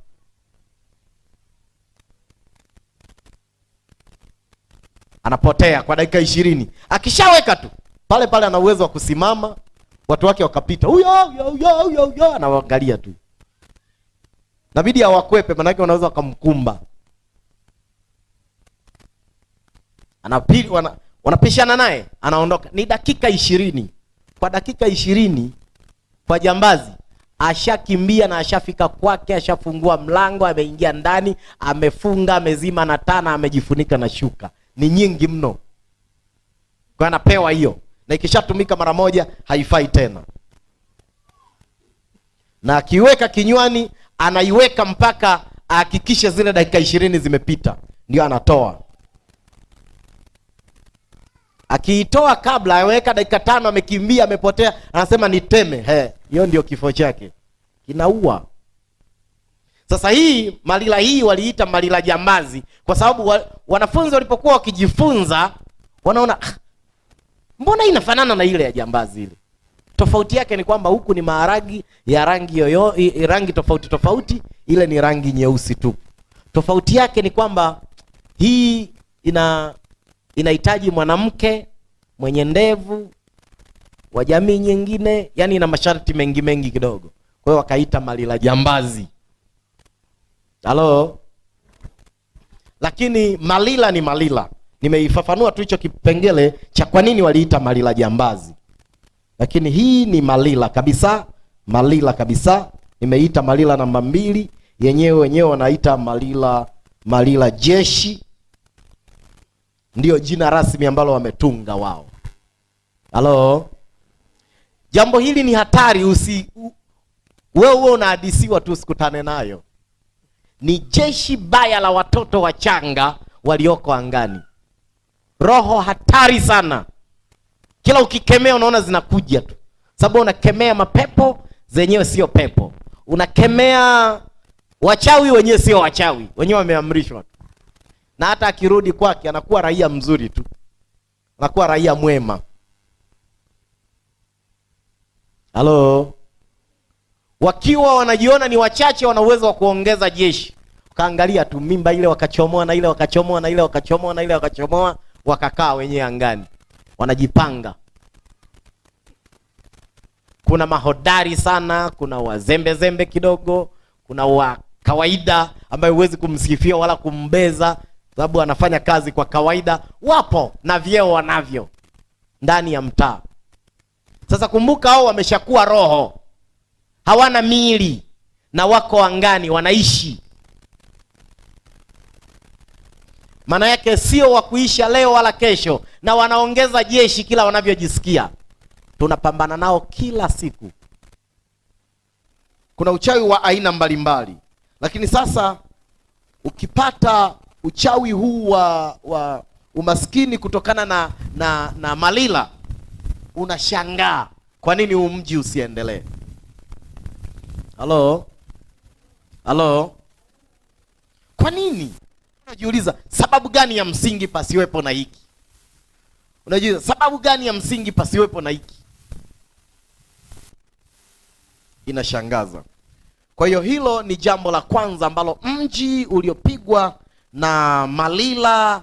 Anapotea kwa dakika 20. Akishaweka tu pale pale ana uwezo wa kusimama, watu wake wakapita. Huyo anaangalia tu. Inabidi awakwepe, maana yake wanaweza wakamkumba. wanapishana naye, anaondoka. Ni dakika 20. Kwa dakika 20 kwa jambazi ashakimbia na ashafika kwake, ashafungua mlango, ameingia ndani, amefunga, amezima na taa na amejifunika na shuka. Ni nyingi mno. Kwa anapewa hiyo, na ikishatumika mara moja haifai tena. Na akiweka kinywani anaiweka mpaka ahakikishe zile dakika 20 zimepita, ndio anatoa. Akiitoa kabla, aweka dakika 5, amekimbia, amepotea, anasema niteme. Hiyo ndio kifo chake. Kinaua. Sasa hii malila hii waliita malila jambazi kwa sababu wanafunzi walipokuwa wakijifunza wanaona mbona inafanana na ile ya jambazi ile. Tofauti yake ni kwamba huku ni maharagi ya rangi tofauti tofauti, ile ni rangi nyeusi tu. Tofauti yake ni kwamba hii inahitaji mwanamke mwenye ndevu wa jamii nyingine, yani ina masharti mengi kidogo. Kwa hiyo wakaita malila jambazi. Halo? Lakini malila ni malila. Nimeifafanua tu hicho kipengele cha kwa nini waliita malila jambazi. Lakini hii ni malila kabisa, malila kabisa. Nimeita malila namba 2, wenyewe wanaita malila jeshi. Ndio jina rasmi ambalo wametunga wao. Halo? Jambo hili ni hatari, wewe unahadisiwa tu usikutane nayo. Ni jeshi baya la watoto wachanga walioko angani. Roho hatari sana. Kila ukikemea unaona zinakuja tu. Sababu unakemea mapepo, zenyewe sio pepo. Unakemea wachawi, wenyewe sio wachawi. Wenyewe wameamrishwa. Na hata akirudi kwake anakuwa raia mzuri tu. Anakuwa raia mwema. Halo? Wakiwa wanajiona ni wachache, wana uwezo wa kuongeza jeshi. Kaangalia tu mimba ile wakachomoa na ile wakachomoa na ile wakachomoa na ile wakachomoa, wakakaa wenyewe angani. Wanajipanga. Kuna mahodari sana, kuna wazembe kidogo, kuna wa kawaida ambaye huwezi kumsifia wala kumbeza sababu anafanya kazi kwa kawaida. Wapo na vyeo wanavyo ndani ya mtaa. Sasa kumbuka, hao wameshakuwa roho, hawana miili na wako angani wanaishi. Maana yake sio wa kuisha leo wala kesho, na wanaongeza jeshi kila wanavyojisikia. Tunapambana nao kila siku. Kuna uchawi wa aina mbalimbali. Lakini sasa ukipata uchawi huu wa umaskini kutokana na malila, unashangaa kwa nini huu mji usiendelee. Halo? Halo? Kwa nini? Unajiuliza sababu gani ya msingi pasiwepo na hiki? Unajiuliza sababu gani ya msingi pasiwepo na hiki? Inashangaza. Kwa hiyo hilo ni jambo la kwanza ambalo mji uliopigwa na malila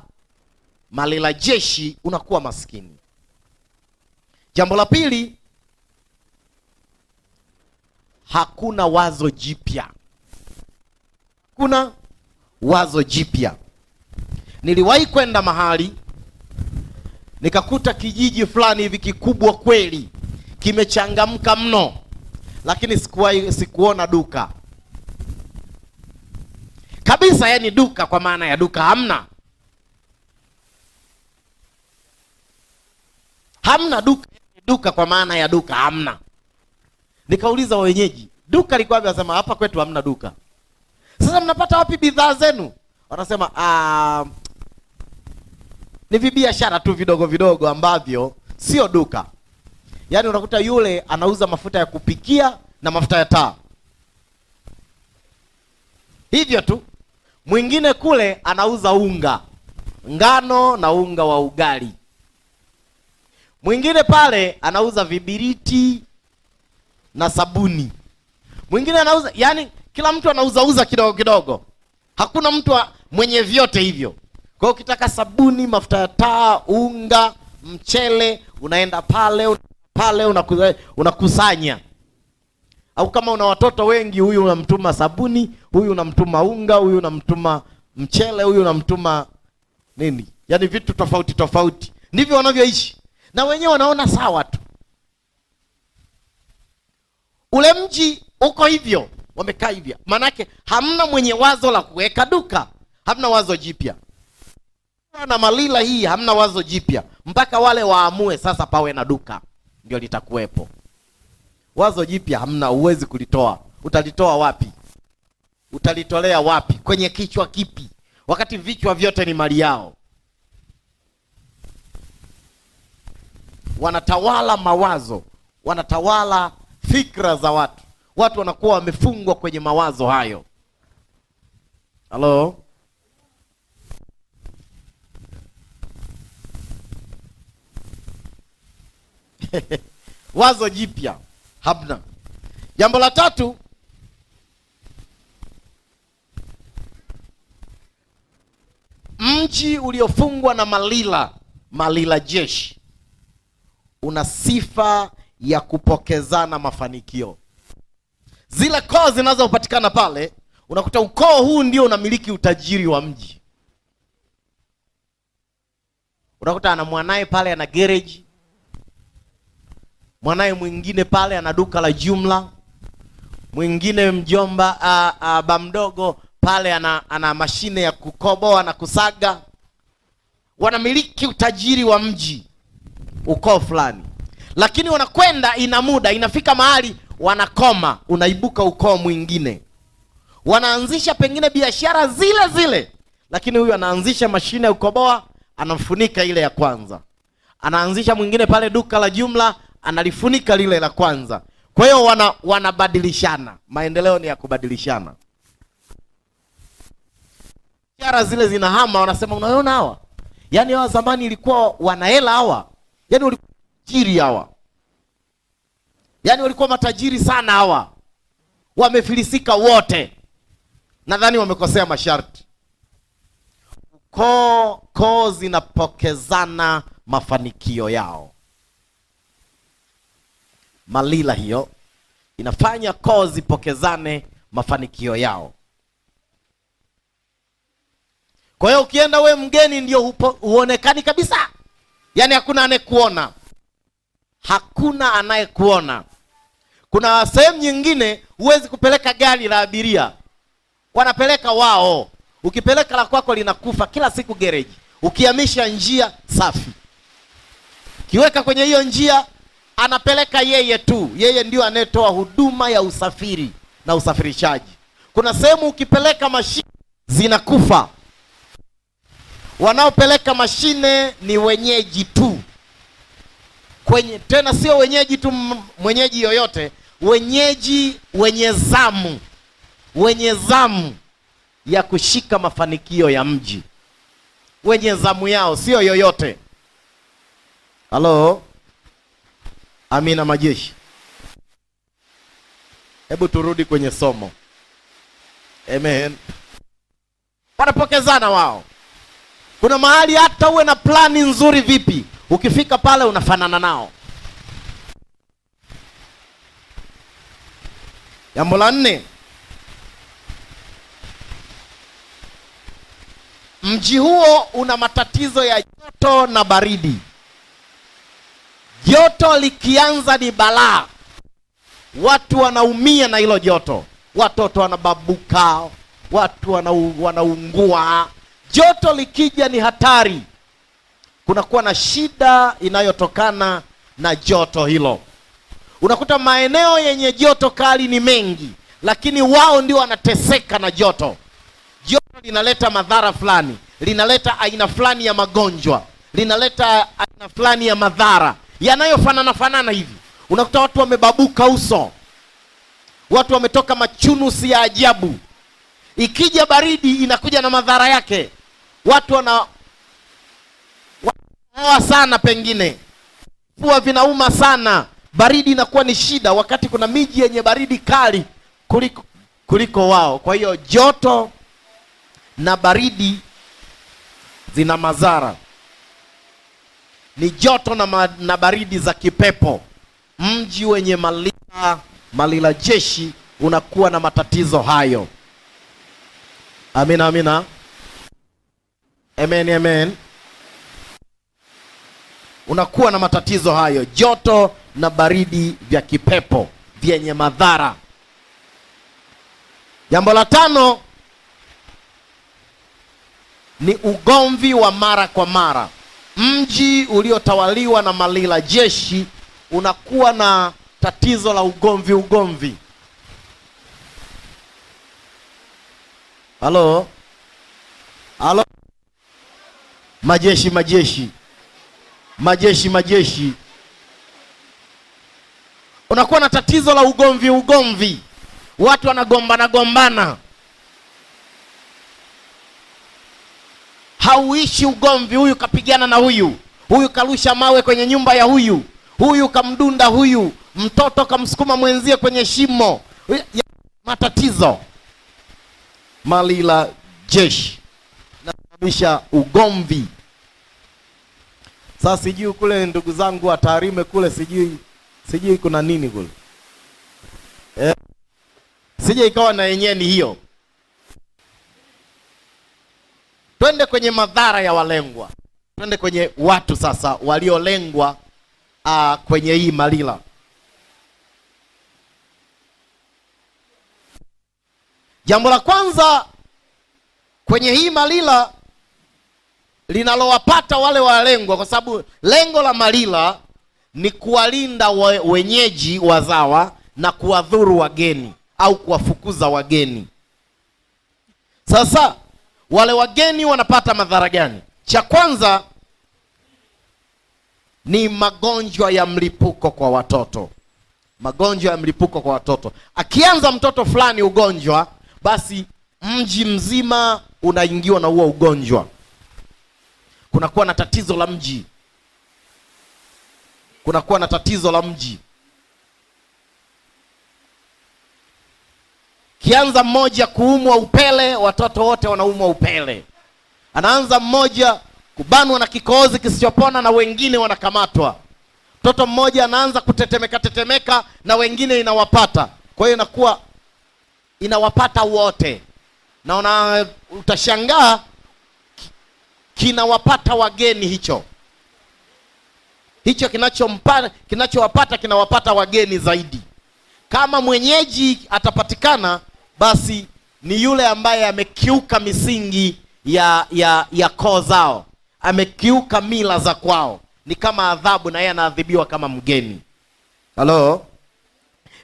jeshi unakuwa maskini. Jambo la pili, hakuna wazo jipya. Kuna wazo jipya. Niliwahi kwenda mahali nikakuta kijiji fulani hivi kikubwa kweli, kimechangamka mno, lakini sikuona duka kabisa. Yani duka kwa maana ya duka hamna. Hamna duka kwa maana ya duka hamna. Nikauliza wenyeji, duka liko wapi? Wasema hapa kwetu hamna duka. Sasa mnapata wapi bidhaa zenu? Wanasema ni vibiashara tu vidogo ambavyo sio duka. Yaani unakuta yule anauza mafuta ya kupikia na mafuta ya taa, hivyo tu. Mwingine kule anauza unga ngano na unga wa ugali. Mwingine pale anauza vibiriti na sabuni. Mwingine anauza, yani kila mtu anauza kidogo. Hakuna mtu mwenye vyote hivyo. Kwa hiyo ukitaka sabuni, mafuta ya taa, unga, mchele, unaenda pale unakusanya. Au kama una watoto wengi, huyu unamtuma sabuni, huyu unamtuma unga, huyu unamtuma mchele, huyu unamtuma nini? yaani vitu tofauti tofauti, ndivyo wanavyoishi na wenyewe wanaona sawa tu. Ule mji uko hivyo, wamekaa hivyo, manake hamna mwenye wazo la kuweka duka, hamna wazo jipya. Na Malila hii hamna wazo jipya, mpaka wale waamue sasa pawe na duka ndio litakuwepo. Wazo jipya hamna, uwezi kulitoa. Utalitoa wapi? Utalitolea wapi? Kwenye kichwa kipi? Wakati vichwa vyote ni mali yao. Wanatawala mawazo, wanatawala fikra za watu. Watu wanakuwa wamefungwa kwenye mawazo hayo. Halo? Wazo jipya hamna. Jambo la tatu, mji uliofungwa na Malila jeshi una sifa ya kupokezana mafanikio. Zile koo zinazopatikana pale, unakuta ukoo huu ndio unamiliki utajiri wa mji. Unakuta ana mwanae pale ana garage, mwanae mwingine pale ana duka la jumla, mwingine mjomba bamdogo pale ana mashine ya kukoboa na kusaga. Wanamiliki utajiri wa mji, ukoo fulani. Lakini wanakwenda, ina muda, inafika mahali wanakoma, unaibuka ukoo mwingine. Wanaanzisha pengine biashara zile zile, lakini huyu anaanzisha mashine ya kukoboa, anafunika ile ya kwanza. Anaanzisha mwingine pale duka la jumla, analifunika lile la kwanza. Kwa hiyo wanabadilishana. Maendeleo ni ya kubadilishana. Biashara zile zinahama, wanasema unaona hawa, yaani hawa zamani ilikuwa wanahela hawa, yaani walikuwa tajiri hawa, yaani walikuwa matajiri sana hawa, wamefilisika wote. Nadhani wamekosea masharti. Koo zinapokezana mafanikio yao. Malila hiyo inafanya koo zipokezane mafanikio yao. Kwa hiyo ukienda we mgeni ndio huonekani kabisa. Yaani hakuna anayekuona. Hakuna anayekuona. Kuna sehemu nyingine huwezi kupeleka gari la abiria, wanapeleka wao. Ukipeleka la kwako linakufa kila siku gereji. Ukihamisha njia safi, kiweka kwenye hiyo njia, anapeleka yeye tu. Yeye ndio anayetoa huduma ya usafiri na usafirishaji. Kuna sehemu ukipeleka mashine zinakufa. Wanaopeleka mashine ni wenyeji tu. Tena sio wenyeji tu mwenyeji yoyote, wenyeji wenye zamu ya kushika mafanikio ya mji. Wenye zamu yao, sio yoyote. Halo? Amina majeshi. Hebu turudi kwenye somo. Amen. Wanapokezana wao. Kuna mahali hata uwe na plani nzuri vipi, ukifika pale unafanana nao. Jambo la 4, mji huo una matatizo ya joto na baridi. Joto likianza ni balaa. Watu wanaumia na hilo joto. Watoto wanababuka, watu wanaungua. Joto likija ni hatari. Kunakuwa na shida inayotokana na joto hilo. Unakuta maeneo yenye joto kali ni mengi, lakini wao ndio wanateseka na joto. Joto linaleta madhara fulani, linaleta aina fulani ya magonjwa, linaleta aina fulani ya madhara yanayofanana hivi. Unakuta watu wamebabuka uso, watu wametoka machunusi ya ajabu. Ikija baridi inakuja na madhara yake. Watu wanaoa sana, pengine fua vinauma sana, baridi inakuwa ni shida, wakati kuna miji yenye baridi kali kuliko wao. Kwa hiyo joto na baridi zina madhara. Ni joto na baridi za kipepo. Mji wenye Malila jeshi unakuwa na matatizo hayo. Amina, amina. Amen, amen. unakuwa na matatizo hayo, joto na baridi vya kipepo vyenye madhara. Jambo la 5 ni ugomvi wa mara kwa mara. Mji uliotawaliwa na malila jeshi unakuwa na tatizo la ugomvi. Halo? Majeshi. Unakuwa na tatizo la ugomvi. Watu wanagombana. Hauishi ugomvi. Huyu kapigana na huyu karusha mawe kwenye nyumba ya huyu kamdunda huyu, mtoto kamsukuma mwenzie kwenye shimo. Matatizo. Malila jeshi nasababisha ugomvi. Sasa sijui kule ndugu zangu wa Tarime kule, sijui kuna nini kule, sije ikawa na yenyewe ni hiyo. Twende kwenye madhara ya walengwa, twende kwenye watu sasa waliolengwa kwenye hii malila. Jambo la kwanza kwenye hii malila linalowapata wale walengwa, kwa sababu lengo la malila ni kuwalinda wenyeji wazawa na kuwadhuru wageni au kuwafukuza wageni. Sasa wale wageni wanapata madhara gani? Cha kwanza ni magonjwa ya mlipuko kwa watoto. Magonjwa ya mlipuko kwa watoto. Akianza mtoto fulani ugonjwa, basi mji mzima unaingiwa na huo ugonjwa. Kunakuwa na tatizo la mji. Kianza mmoja kuumwa upele, watoto wote wanaumwa upele. Anaanza mmoja kubanwa na kikohozi kisichopona na wengine wanakamatwa. Mtoto mmoja anaanza kutetemeka na wengine inawapata. Kwa hiyo inakuwa inawapata wote. Na utashangaa kinawapata wageni hicho kinachowapata kinawapata wageni zaidi. Kama mwenyeji atapatikana, basi ni yule ambaye amekiuka misingi ya koo zao, amekiuka mila za kwao, ni kama adhabu, na yeye anaadhibiwa kama mgeni. Halo?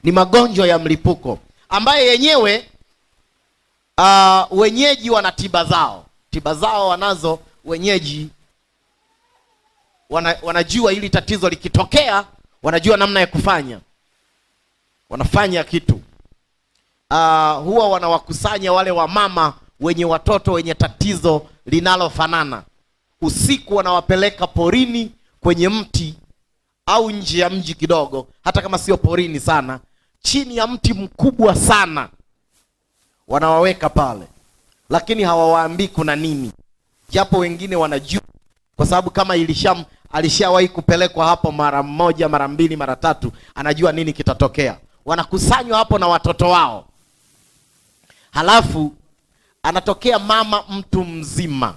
Ni magonjwa ya mlipuko ambaye yenyewe wenyeji wana tiba zao wanazo wenyeji. Wanajua ili tatizo likitokea, wanajua namna ya kufanya. Wanafanya kitu. Huwa wanawakusanya wale wamama wenye watoto wenye tatizo linalofanana. Usiku wanawapeleka porini kwenye mti au nje ya mji kidogo, hata kama sio porini sana, chini ya mti mkubwa sana. Wanawaweka pale, lakini hawawaambii kuna nini, japo wengine wanajua, kwa sababu kama alishawahi kupelekwa hapo mara moja, mara mbili, mara tatu, anajua nini kitatokea. Wanakusanywa hapo na watoto wao. Halafu anatokea mama mtu mzima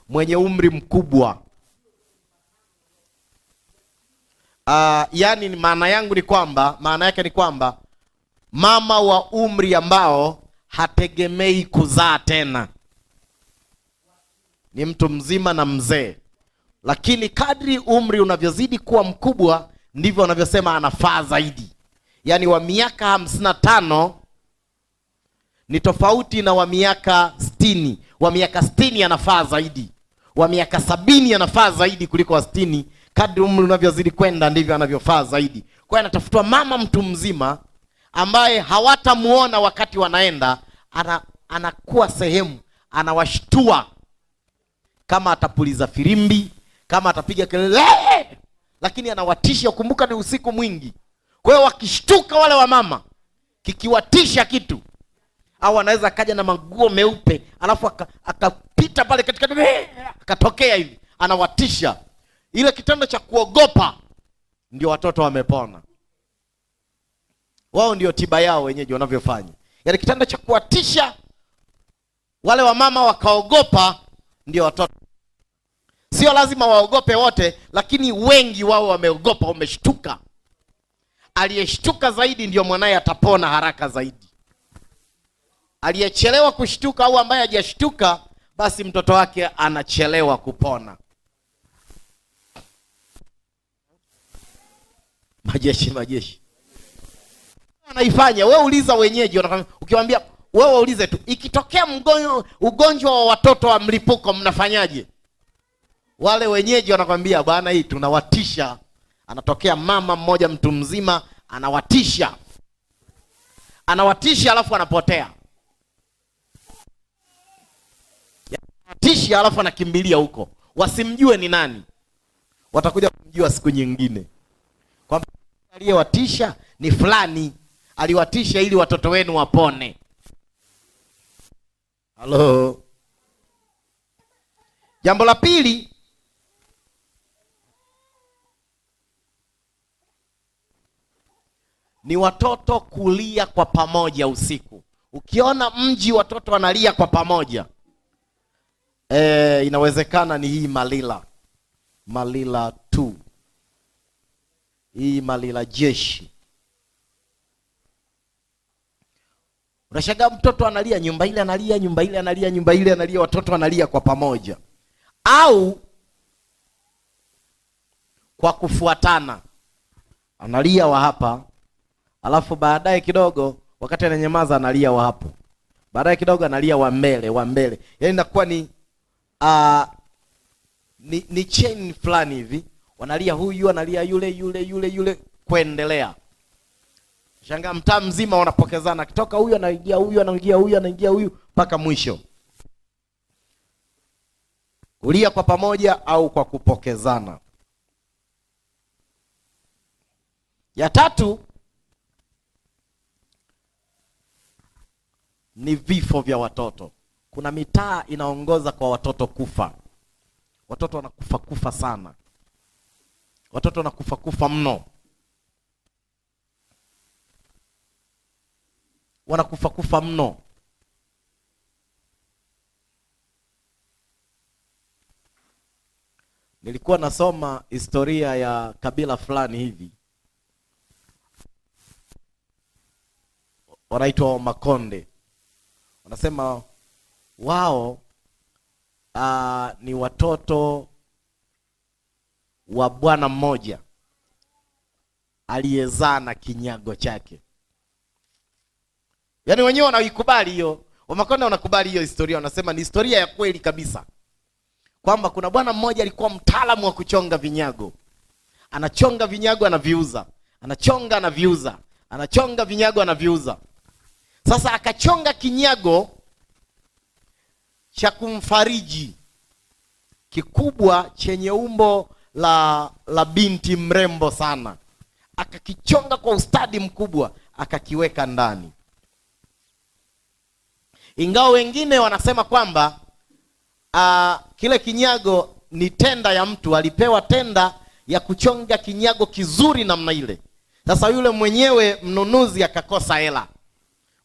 mwenye umri mkubwa. Yani maana yake ni kwamba mama wa umri ambao hategemei kuzaa tena, ni mtu mzima na mzee. Lakini kadri umri unavyozidi kuwa mkubwa, ndivyo wanavyosema anafaa zaidi. Yani wa miaka 55 ni tofauti na wa miaka 60. Wa miaka 60 anafaa zaidi, wa miaka 70 anafaa zaidi kuliko wa 60. Kadri umri unavyozidi kwenda, ndivyo anavyofaa zaidi. Kwa hiyo anatafutwa mama mtu mzima ambaye hawatamuona wakati wanaenda. Anakuwa sehemu, anawashtua. Kama atapuliza firimbi, kama atapiga kelele, lakini anawatisha. Kumbuka ni usiku mwingi. Kwa hiyo wakishtuka wale wa mama, kikiwatisha kitu, au anaweza akaja na maguo meupe, alafu akapita pale katikati, akatokea hivi, anawatisha. Ile kitendo cha kuogopa, ndio watoto wamepona. Wao ndio tiba yao wenyeji wanavyofanya. Yaani kitendo cha kuwatisha wale wa mama wakaogopa, ndio watoto. Sio lazima waogope wote, lakini wengi wao wameogopa, wameshtuka. Aliyeshtuka zaidi ndio mwanaye atapona haraka zaidi. Aliyechelewa kushtuka au ambaye hajashtuka, basi mtoto wake anachelewa kupona. Majeshi wanaifanya. Wewe uliza wenyeji, ukiwaambia wewe ulize tu, ikitokea ugonjwa wa watoto wa mlipuko mnafanyaje? Wale wenyeji wanakwambia bwana, hii tunawatisha. Anatokea mama mmoja mtu mzima, anawatisha alafu anapotea. Anawatisha alafu anakimbilia huko, wasimjue ni nani. Watakuja kumjua siku nyingine kwamba aliyewatisha ni fulani, aliwatisha ili watoto wenu wapone. Halo. Jambo la pili, ni watoto kulia kwa pamoja usiku. Ukiona mji watoto wanalia kwa pamoja, inawezekana ni hii Malila 2. Hii Malila jeshi. Unashangaa mtoto analia, nyumba ile analia, nyumba ile analia, nyumba ile analia, watoto wanalia kwa pamoja. Au kwa kufuatana. Analia wa hapa, alafu baadaye kidogo wakati ananyamaza analia wa hapo. Baadaye kidogo analia wa mbele. Yaani inakuwa ni chain fulani hivi. Wanalia huyu, analia yule kuendelea. Shangaa mtaa mzima wanapokezana, kitoka huyu anaingia huyu, anaingia huyu mpaka mwisho. Kulia kwa pamoja au kwa kupokezana. Ya tatu ni vifo vya watoto. Kuna mitaa inaongoza kwa watoto kufa. Watoto wanakufa sana. Watoto wanakufa mno. Wanakufa mno. Nilikuwa nasoma historia ya kabila fulani hivi, wanaitwa Makonde. Wanasema wao ni watoto wa bwana mmoja aliyezaa na kinyago chake. Yaani wenyewe wanaikubali hiyo. Wamakonde wanakubali hiyo historia, wanasema ni historia ya kweli kabisa. Kwamba kuna bwana mmoja alikuwa mtaalamu wa kuchonga vinyago. Anachonga vinyago anaviuza. Anachonga anaviuza. Anachonga vinyago anaviuza. Sasa akachonga kinyago cha kumfariji kikubwa chenye umbo la binti mrembo sana. Akakichonga kwa ustadi mkubwa, akakiweka ndani. Ingawa wengine wanasema kwamba kile kinyago ni tenda ya mtu, alipewa tenda ya kuchonga kinyago kizuri namna ile. Sasa yule mwenyewe mnunuzi akakosa hela.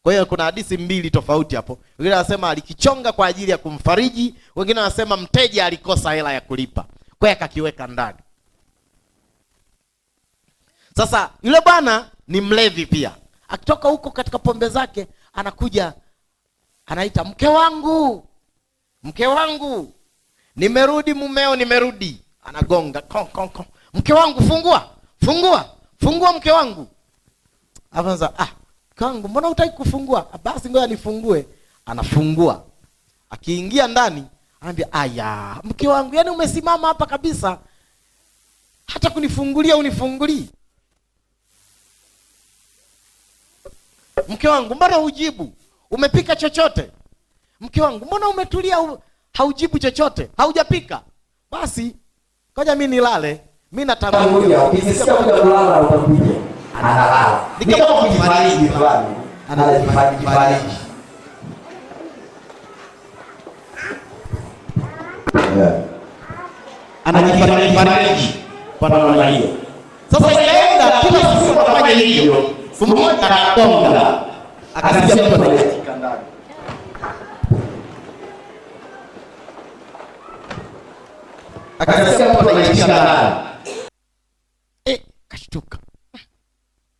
Kwa hiyo kuna hadithi mbili tofauti hapo. Wengine wanasema alikichonga kwa ajili ya kumfariji, wengine wanasema mteja alikosa hela ya kulipa, kwa hiyo akakiweka ndani. Sasa yule bwana ni mlevi pia. Akitoka huko katika pombe zake, anakuja anaita, mke wangu, nimerudi mumeo, nimerudi. Anagonga, kong. Mke wangu, fungua mke wangu. Afanza, kangu, mbona hutaki kufungua? Basi ngoja nifungue. Anafungua. Akiingia ndani, anambia, aya, mke wangu, yani umesimama hapa kabisa, hata kunifungulia unifungulii. Mke wangu, mbona hujibu? Umepika chochote? Mke wangu, mbona umetulia haujibu chochote? Haujapika? Basi ngoja mimi nilale. Mimi natangulia. Ukisikia kulala utakuja. Analala. Ni kama kujifariji fulani. Anajifariji. Anajifariji kwa namna hiyo. Sasa ikaenda kila siku anafanya hivyo. Mmoja anagonga. Akasikia mtu anayetika ndani. akasikia mtu anaitika ndani. Kashtuka.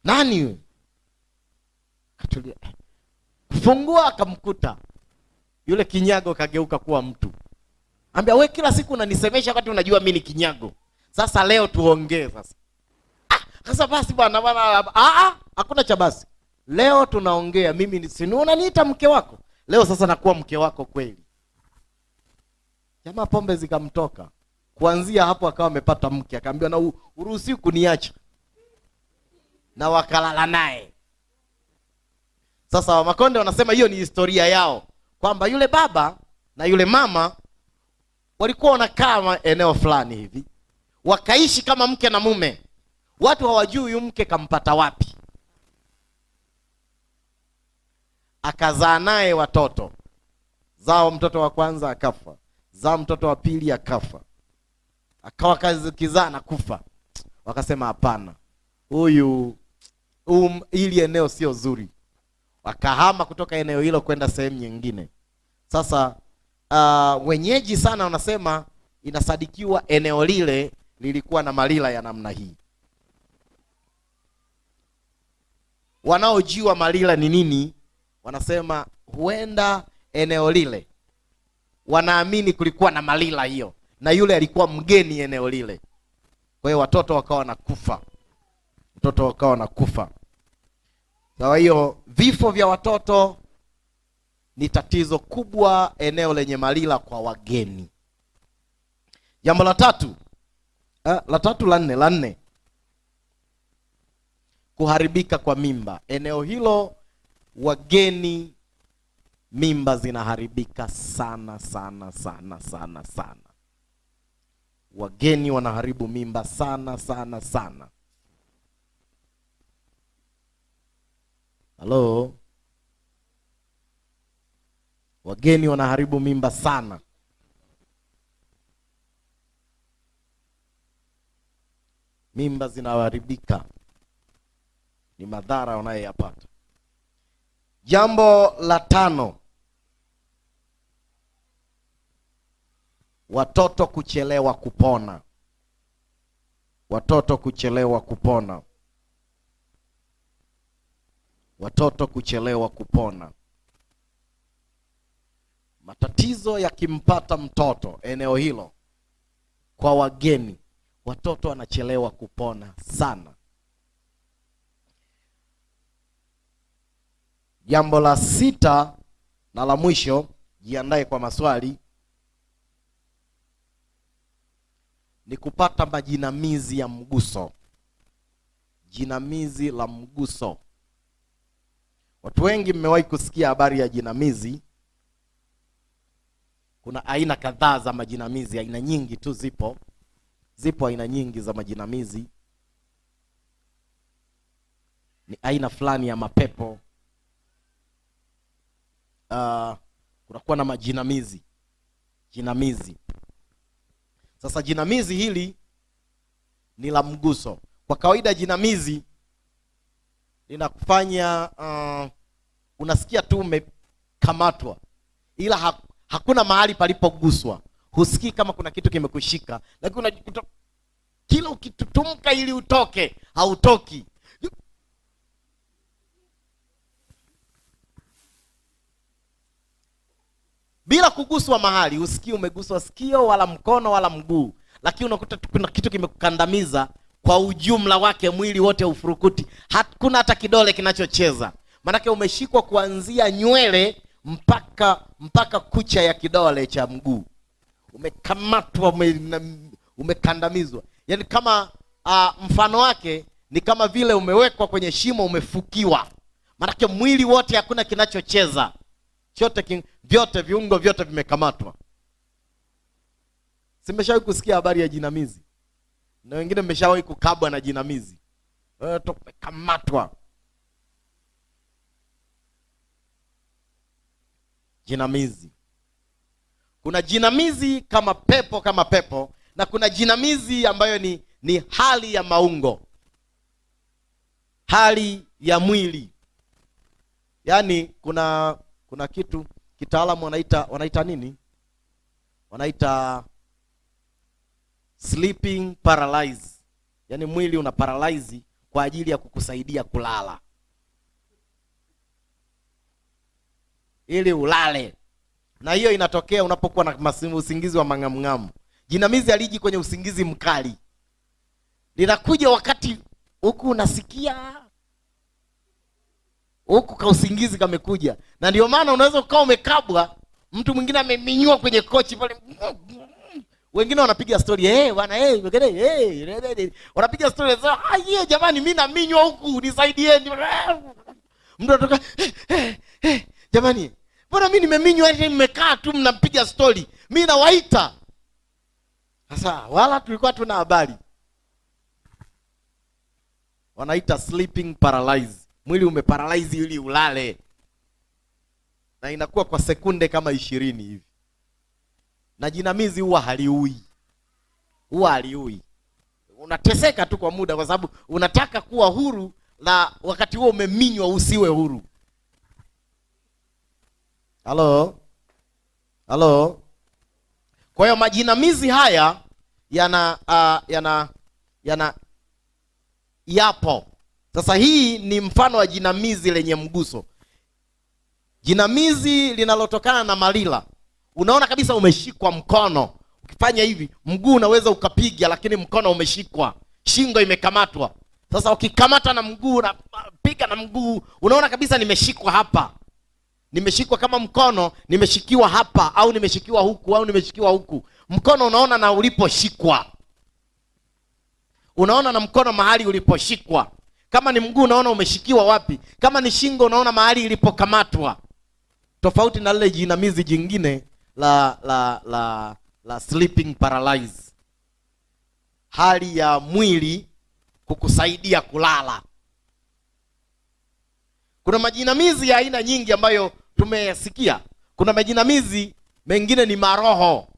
Nani huyo? Katulia. Kufungua akamkuta yule kinyago kageuka kuwa mtu. Ambia, we kila siku unanisemesha wakati unajua mimi ni kinyago. Sasa leo tuongee sasa. Sasa basi bwana, hakuna cha basi. Leo tunaongea, mimi ni sinu unaniita mke wako. Leo sasa nakuwa mke wako kweli. Jamaa pombe zikamtoka. Kuanzia hapo akawa amepata mke, akaambiwa na uruhusi kuniacha. Na wakalala naye. Sasa Wamakonde wanasema hiyo ni historia yao, kwamba yule baba na yule mama walikuwa wanakaa eneo fulani hivi, wakaishi kama mke na mume. Watu hawajui huyu mke kampata wapi. Akazaa naye watoto. Zao mtoto wa kwanza akafa, zaa mtoto wa pili akafa, akawa kizaa na kufa. Wakasema hapana, hili eneo sio zuri. Wakahama kutoka eneo hilo kwenda sehemu nyingine. Sasa wenyeji sana wanasema inasadikiwa eneo lile lilikuwa na malila ya namna hii. Wanaojua malila ni nini wanasema huenda eneo lile wanaamini kulikuwa na malila hiyo, na yule alikuwa mgeni eneo lile. Kwa hiyo watoto wakawa wanakufa. Kwa hiyo vifo vya watoto ni tatizo kubwa eneo lenye malila kwa wageni. Jambo la nne, kuharibika kwa mimba. Eneo hilo wageni, mimba zinaharibika sana. Wageni wanaharibu mimba sana. Halo? Wageni wanaharibu mimba sana. Mimba zinaharibika, ni madhara wanayoyapata. Jambo la 5, watoto kuchelewa kupona. Watoto kuchelewa kupona. Matatizo yakimpata mtoto eneo hilo kwa wageni, watoto wanachelewa kupona sana. Jambo la 6 na la mwisho, jiandae kwa maswali, ni kupata majinamizi ya mguso. Jinamizi la mguso. Watu wengi mmewahi kusikia habari ya jinamizi. Kuna aina kadhaa za majinamizi, aina nyingi tu zipo aina nyingi za majinamizi. Ni aina fulani ya mapepo. Kunakuwa na majinamizi. Sasa jinamizi hili ni la mguso. Kwa kawaida jinamizi linakufanya unasikia tu umekamatwa, ila hakuna mahali palipoguswa. Husikii kama kuna kitu kimekushika, lakini unajikuta kila ukitutumka ili utoke, hautoki. Bila kuguswa mahali, usikii umeguswa sikio wala mkono wala mguu, lakini unakuta kuna kitu kimekukandamiza kwa ujumla wake, mwili wote ufurukuti. Hakuna hata kidole kinachocheza. Manake umeshikwa kuanzia nywele mpaka kucha ya kidole cha mguu. Umekamatwa, umekandamizwa. Yaani kama mfano wake ni kama vile umewekwa kwenye shimo, umefukiwa. Manake mwili wote hakuna kinachocheza. Vyote viungo vyote vimekamatwa. Simeshawahi kusikia habari ya jinamizi? Na wengine mmeshawahi kukabwa na jinamizi. Tumekamatwa. Jinamizi. Kuna jinamizi kama pepo, na kuna jinamizi ambayo ni hali ya maungo. Hali ya mwili. Yaani kuna kitu kitaalamu wanaita nini? Wanaita sleeping paralyze, yaani mwili una paralyze kwa ajili ya kukusaidia kulala, ili ulale. Na hiyo inatokea unapokuwa na usingizi wa mang'amng'amu. Jinamizi aliji kwenye usingizi mkali, linakuja wakati huku unasikia huku ka usingizi kamekuja, na ndio maana unaweza ukawa umekabwa, mtu mwingine ameminyua kwenye kochi pale, wengine wanapiga story, bwana wanapiga story sasa, jamani mimi naminywa huku nisaidieni. Mtu anatoka jamani, mbona mimi nimeminywa, nimekaa tu mnapiga story, mimi nawaita. Sasa wala tulikuwa tuna habari. Wanaita sleeping paralyze. Mwili umeparalyze ili ulale. Na inakuwa kwa sekunde kama 20 hivi. Na jinamizi huwa haliui. Unateseka tu kwa muda kwa sababu unataka kuwa huru, na wakati huo umeminywa usiwe huru. Halo. Kwa hiyo majinamizi haya yapo. Sasa hii ni mfano wa jinamizi lenye mguso. Jinamizi linalotokana na malila. Unaona kabisa umeshikwa mkono. Ukifanya hivi, mguu unaweza ukapiga lakini mkono umeshikwa. Shingo imekamatwa. Sasa ukikamata na mguu na piga na mguu, unaona kabisa nimeshikwa hapa. Nimeshikwa kama mkono, nimeshikiwa hapa au nimeshikiwa huku au nimeshikiwa huku. Mkono unaona na uliposhikwa. Unaona na mkono mahali uliposhikwa. Kama ni mguu unaona umeshikiwa wapi. Kama ni shingo unaona mahali ilipokamatwa. Tofauti na lile jinamizi jingine la sleeping paralyze. Hali ya mwili kukusaidia kulala. Kuna majinamizi ya aina nyingi ambayo tumeyasikia. Kuna majinamizi mengine ni maroho.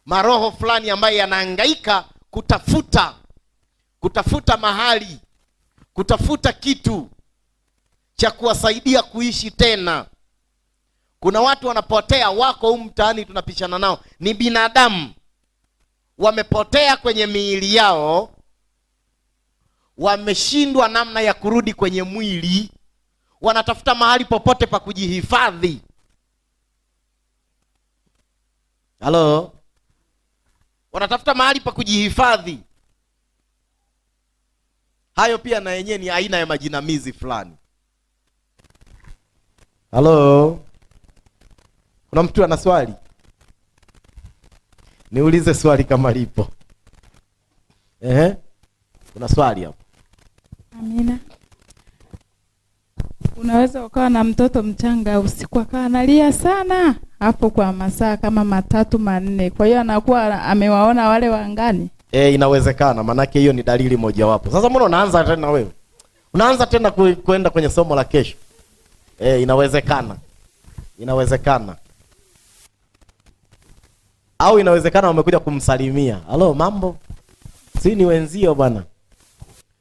Maroho fulani ambayo yanahangaika kutafuta mahali, kutafuta kitu cha kuwasaidia kuishi tena. Kuna watu wanapotea, wako humu mtaani tunapishana nao. Ni binadamu. Wamepotea kwenye miili yao. Wameshindwa namna ya kurudi kwenye mwili. Wanatafuta mahali popote pa kujihifadhi. Wanatafuta mahali pa kujihifadhi. Hayo pia na yenyewe ni aina ya majinamizi fulani. Kuna mtu ana swali? Niulize swali kama lipo. Kuna swali hapo. Amina. Unaweza ukawa na mtoto mchanga usiku akawa analia sana hapo kwa masaa kama 3-4. Kwa hiyo anakuwa amewaona wale wangani. Inawezekana, manake hiyo ni dalili mojawapo. Sasa mbona unaanza tena wewe? Unaanza tena kwenda kwenye somo la kesho. Inawezekana. Au inawezekana wamekuja kumsalimia. Mambo? Si ni wenzio bwana.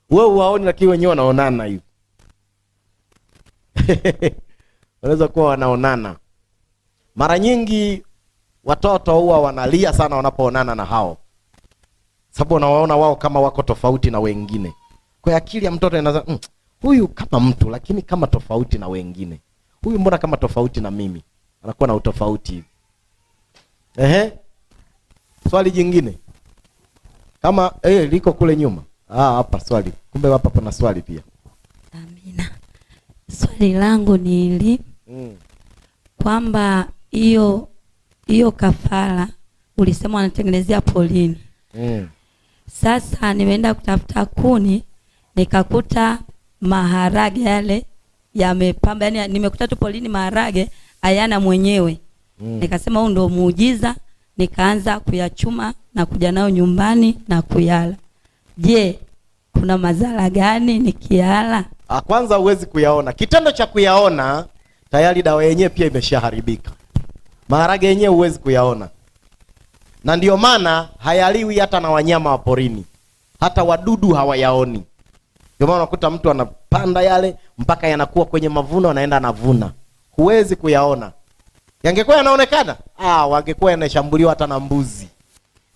Wewe uwaoni lakini wenyewe wanaonana hivi. Wanaweza kuwa wanaonana. Mara nyingi watoto huwa wanalia sana wanapoonana na hao. Sababu unawaona wao kama wako tofauti na wengine. Kwa akili ya mtoto inaanza, huyu kama mtu lakini kama tofauti na wengine. Huyu mbona kama tofauti na mimi? Anakuwa na utofauti hivi. Swali jingine. Kama liko kule nyuma. Hapa swali. Kumbe hapa pana swali pia. Amina. Swali langu ni hili. Kwamba hiyo kafara ulisema wanatengenezea polini. Sasa nimeenda kutafuta kuni, nikakuta maharage yale yamepamba, yani nimekuta tu polini maharage hayana mwenyewe. Nikasema huu ndio muujiza, nikaanza kuyachuma na kuja nao nyumbani na kuyala. Je, kuna madhara gani nikiala? Kwanza huwezi kuyaona. Kitendo cha kuyaona tayari dawa yenyewe pia imeshaharibika. Maharage yenyewe huwezi kuyaona. Na ndio maana hayaliwi hata na wanyama wa porini. Hata wadudu hawayaoni. Ndio maana unakuta mtu anapanda yale mpaka yanakuwa kwenye mavuno, anaenda anavuna. Huwezi kuyaona. Yangekuwa yanaonekana, wangekuwa yanashambuliwa hata na mbuzi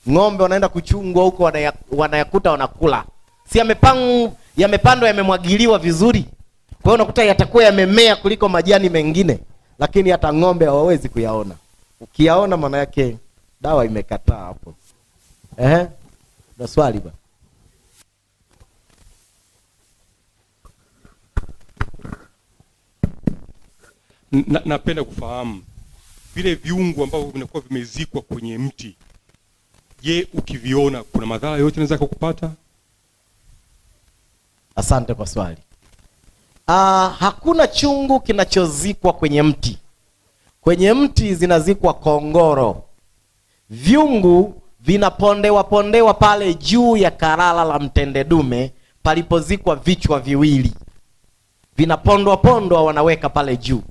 ng'ombe wanaenda kuchungwa huko, wanayakuta wanakula, si yamepandwa yamemwagiliwa vizuri, kwa hiyo unakuta yatakuwa yamemea kuliko majani mengine, lakini hata ng'ombe hawawezi kuyaona. Ukiyaona maana yake dawa imekataa hapo. Na swali ba. Napenda kufahamu vile viungo ambavyo vinakuwa vimezikwa kwenye mti. Je, ukiviona kuna madhara yote yanaweza kukupata? Asante kwa swali. Hakuna chungu kinachozikwa kwenye mti. Kwenye mti zinazikwa kongoro. Vyungu vinapondewa pale juu ya karala la mtende dume palipozikwa vichwa viwili. Vinapondwa wanaweka pale juu.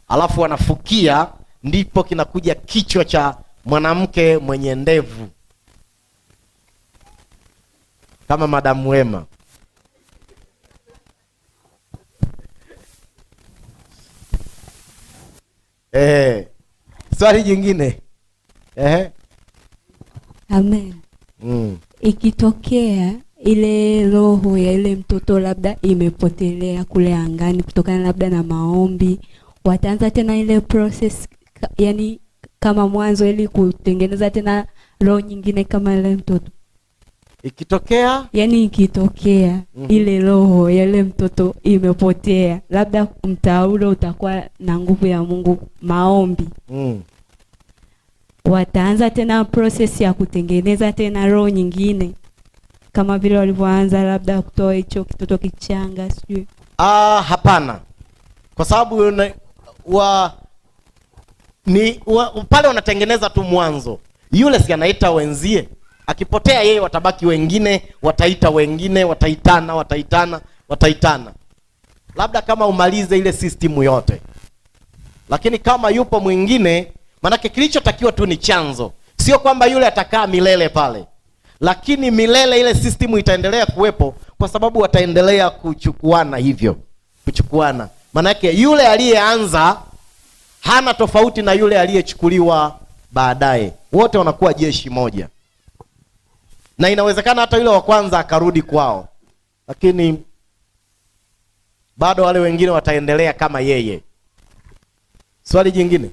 Alafu wanafukia, ndipo kinakuja kichwa cha mwanamke mwenye ndevu kama Madam Wema. Swali jingine. Amen. Ikitokea ile roho ya ile mtoto labda imepotelea kule angani kutokana labda na maombi, wataanza tena ile process yani kama mwanzo ili kutengeneza tena roho nyingine kama ile mtoto? Ikitokea ile roho ya ile mtoto imepotea, labda mtaulo utakuwa na nguvu ya Mungu, maombi, wataanza tena process ya kutengeneza tena roho nyingine kama vile walivyoanza labda kutoa hicho kitoto kichanga, sijui? Hapana. Kwa sababu pale wanatengeneza tu mwanzo. Yule si anaita wenzie. Akipotea yeye watabaki wengine, wataita wengine, wataitana. Labda kama umalize ile system yote. Lakini kama yupo mwingine, manake kilichotakiwa tu ni chanzo. Sio kwamba yule atakaa milele pale. Lakini milele ile system itaendelea kuwepo kwa sababu wataendelea kuchukuana hivyo. Manake yule aliyeanza hana tofauti na yule aliyechukuliwa baadaye. Wote wanakuwa jeshi moja. Na inawezekana hata yule wa kwanza akarudi kwao, lakini bado wale wengine wataendelea kama yeye. Swali jingine.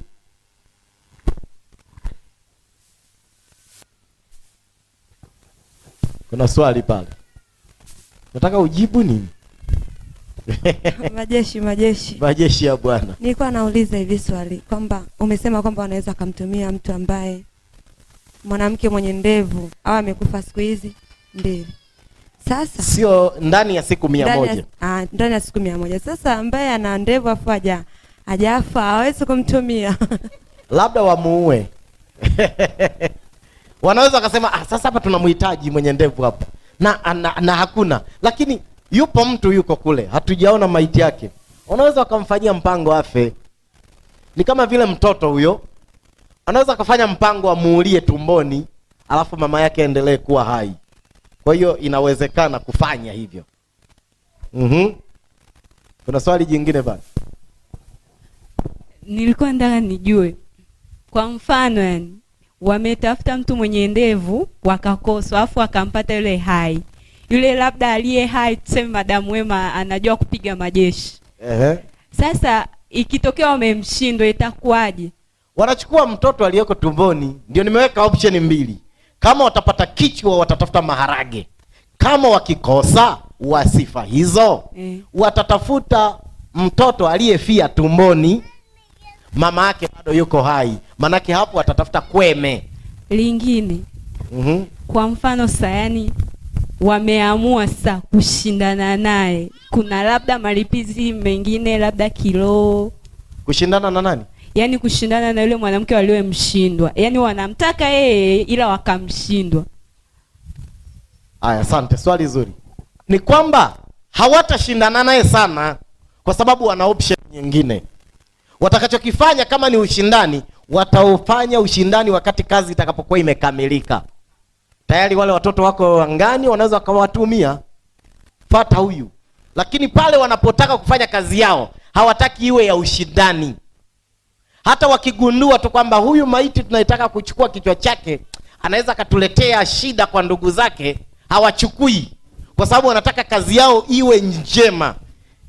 Kuna swali pale. Nataka ujibu nini? Majeshi ya Bwana. Nilikuwa nauliza hivi swali kwamba umesema kwamba wanaweza kumtumia mtu ambaye mwanamke mwenye ndevu au amekufa siku hizi 2. Sasa sio ndani ya siku 100. Ndani ya siku 100. Sasa ambaye ana ndevu afu hajafa hawezi kumtumia. Labda wamuue. Wanaweza wakasema sasa hapa tunamhitaji mwenye ndevu hapa. Na hakuna. Lakini yupo mtu yuko kule, hatujaona maiti yake. Unaweza wakamfanyia mpango afe. Ni kama vile mtoto huyo. Anaweza akafanya mpango amuulie tumboni, alafu mama yake aendelee kuwa hai. Kwa hiyo inawezekana kufanya hivyo. Kuna swali jingine bana? Nilikuwa nataka nijue, kwa mfano yani wametafuta mtu mwenye ndevu wakakosa, afu akampata yule hai. Yule labda aliye hai, tuseme Madam Wema anajua kupiga majeshi. Sasa ikitokea wamemshindwa itakuwaje? Wanachukua mtoto aliyeko tumboni. Ndio nimeweka option 2. Kama watapata kichwa watatafuta maharage. Kama wakikosa wasifa hizo, watatafuta mtoto aliyefia tumboni, mama yake bado yuko hai. Manake hapo watatafuta kweme lingine. Kwa mfano sayani wameamua sasa kushindana naye, kuna labda malipizi mengine, labda kilo. Kushindana na nani? Yaani kushindana na yule mwanamke waliomshindwa. Yaani wanamtaka yeye ila wakamshindwa. Asante, swali zuri. Ni kwamba hawatashindana naye sana kwa sababu wana option nyingine. Watakachokifanya kama ni ushindani, wataufanya ushindani wakati kazi itakapokuwa imekamilika. Tayari wale watoto wako angani, wanaweza wakawatumia, pata huyu. Lakini pale wanapotaka kufanya kazi yao, hawataki iwe ya ushindani. Hata wakigundua tu kwamba huyu maiti tunaitaka kuchukua kichwa chake, anaweza akatuletea shida kwa ndugu zake, hawachukui kwa sababu wanataka kazi yao iwe njema,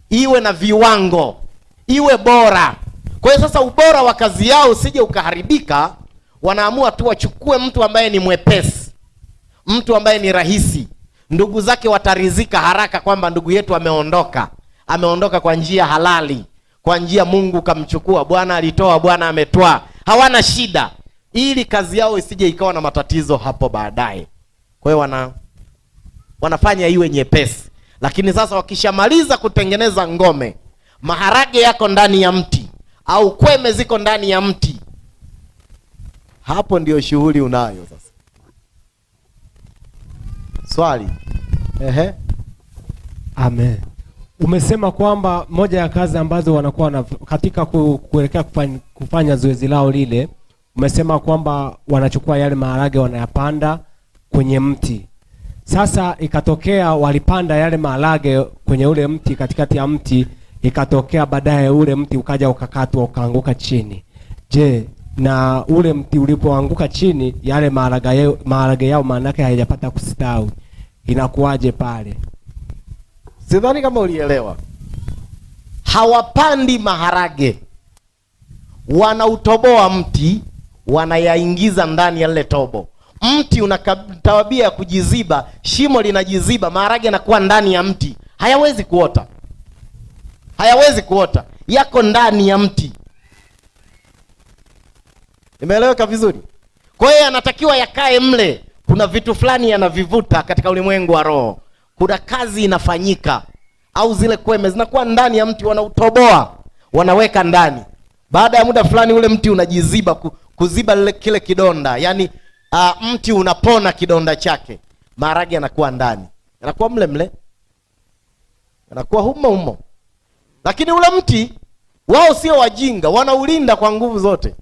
iwe na viwango, iwe bora. Kwa hiyo sasa ubora wa kazi yao usije ukaharibika, wanaamua tu wachukue mtu ambaye ni mwepesi, mtu ambaye ni rahisi. Ndugu zake watarizika haraka kwamba ndugu yetu ameondoka kwa njia halali, kwa njia Mungu kamchukua, Bwana alitoa, Bwana ametwaa. Hawana shida, ili kazi yao isije ikawa na matatizo hapo baadaye. Kwa hiyo wanafanya iwe nyepesi. Lakini sasa wakishamaliza kutengeneza ngome, maharage yako ndani ya mti au kweme ziko ndani ya mti, hapo ndio shughuli unayo sasa. Swali. Amen. Umesema kwamba moja ya kazi ambazo wanakuwa katika kuelekea kufanya zoezi lao lile, umesema kwamba wanachukua yale maharage wanayapanda kwenye mti. Sasa ikatokea walipanda yale maharage kwenye ule mti, katikati ya mti, ikatokea baadaye ule mti ukaja ukakatwa ukaanguka chini. Je, na ule mti ulipoanguka chini, yale maharage yao maana yake hayajapata kustawi, inakuwaje pale? Sidhani kama ulielewa. Hawapandi maharage, wanautoboa mti, wanayaingiza ndani ya lile tobo. Mti una tabia ya kujiziba, shimo linajiziba, maharage yanakuwa ndani ya mti, hayawezi kuota, yako ndani ya mti. Imeeleweka vizuri? Kwa hiyo anatakiwa yakae mle. Kuna vitu fulani yanavivuta katika ulimwengu wa roho, kuna kazi inafanyika, au zile kweme zinakuwa ndani ya mti, wanautoboa, wanaweka ndani. Baada ya muda fulani ule mti unajiziba, kuziba kile kidonda, yani mti unapona kidonda chake, maharage yanakuwa ndani, yanakuwa mle, yanakuwa humo. Lakini ule mti wao sio wajinga, wanaulinda kwa nguvu zote.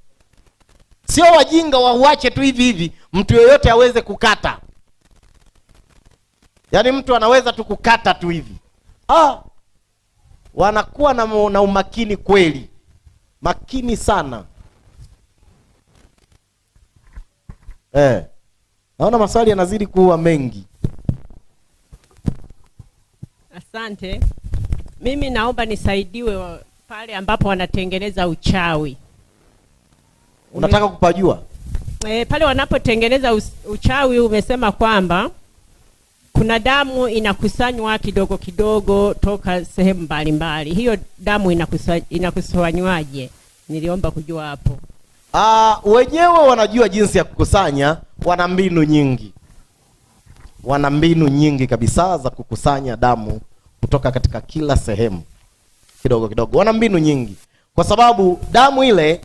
Sio wajinga wauache tu hivi mtu yoyote aweze kukata. Yaani mtu anaweza tu kukata tu hivi. Wanakuwa na umakini kweli, makini sana. Naona maswali yanazidi kuwa mengi. Asante. Mimi naomba nisaidiwe pale ambapo wanatengeneza uchawi. Unataka kupajua? Pale wanapotengeneza uchawi, umesema kwamba kuna damu inakusanywa kidogo kidogo toka sehemu mbalimbali. Hiyo damu inakusanywaje? Niliomba kujua hapo. Wenyewe wanajua jinsi ya kukusanya, wana mbinu nyingi kabisa za kukusanya damu kutoka katika kila sehemu kidogo kidogo. Wana mbinu nyingi kwa sababu damu ile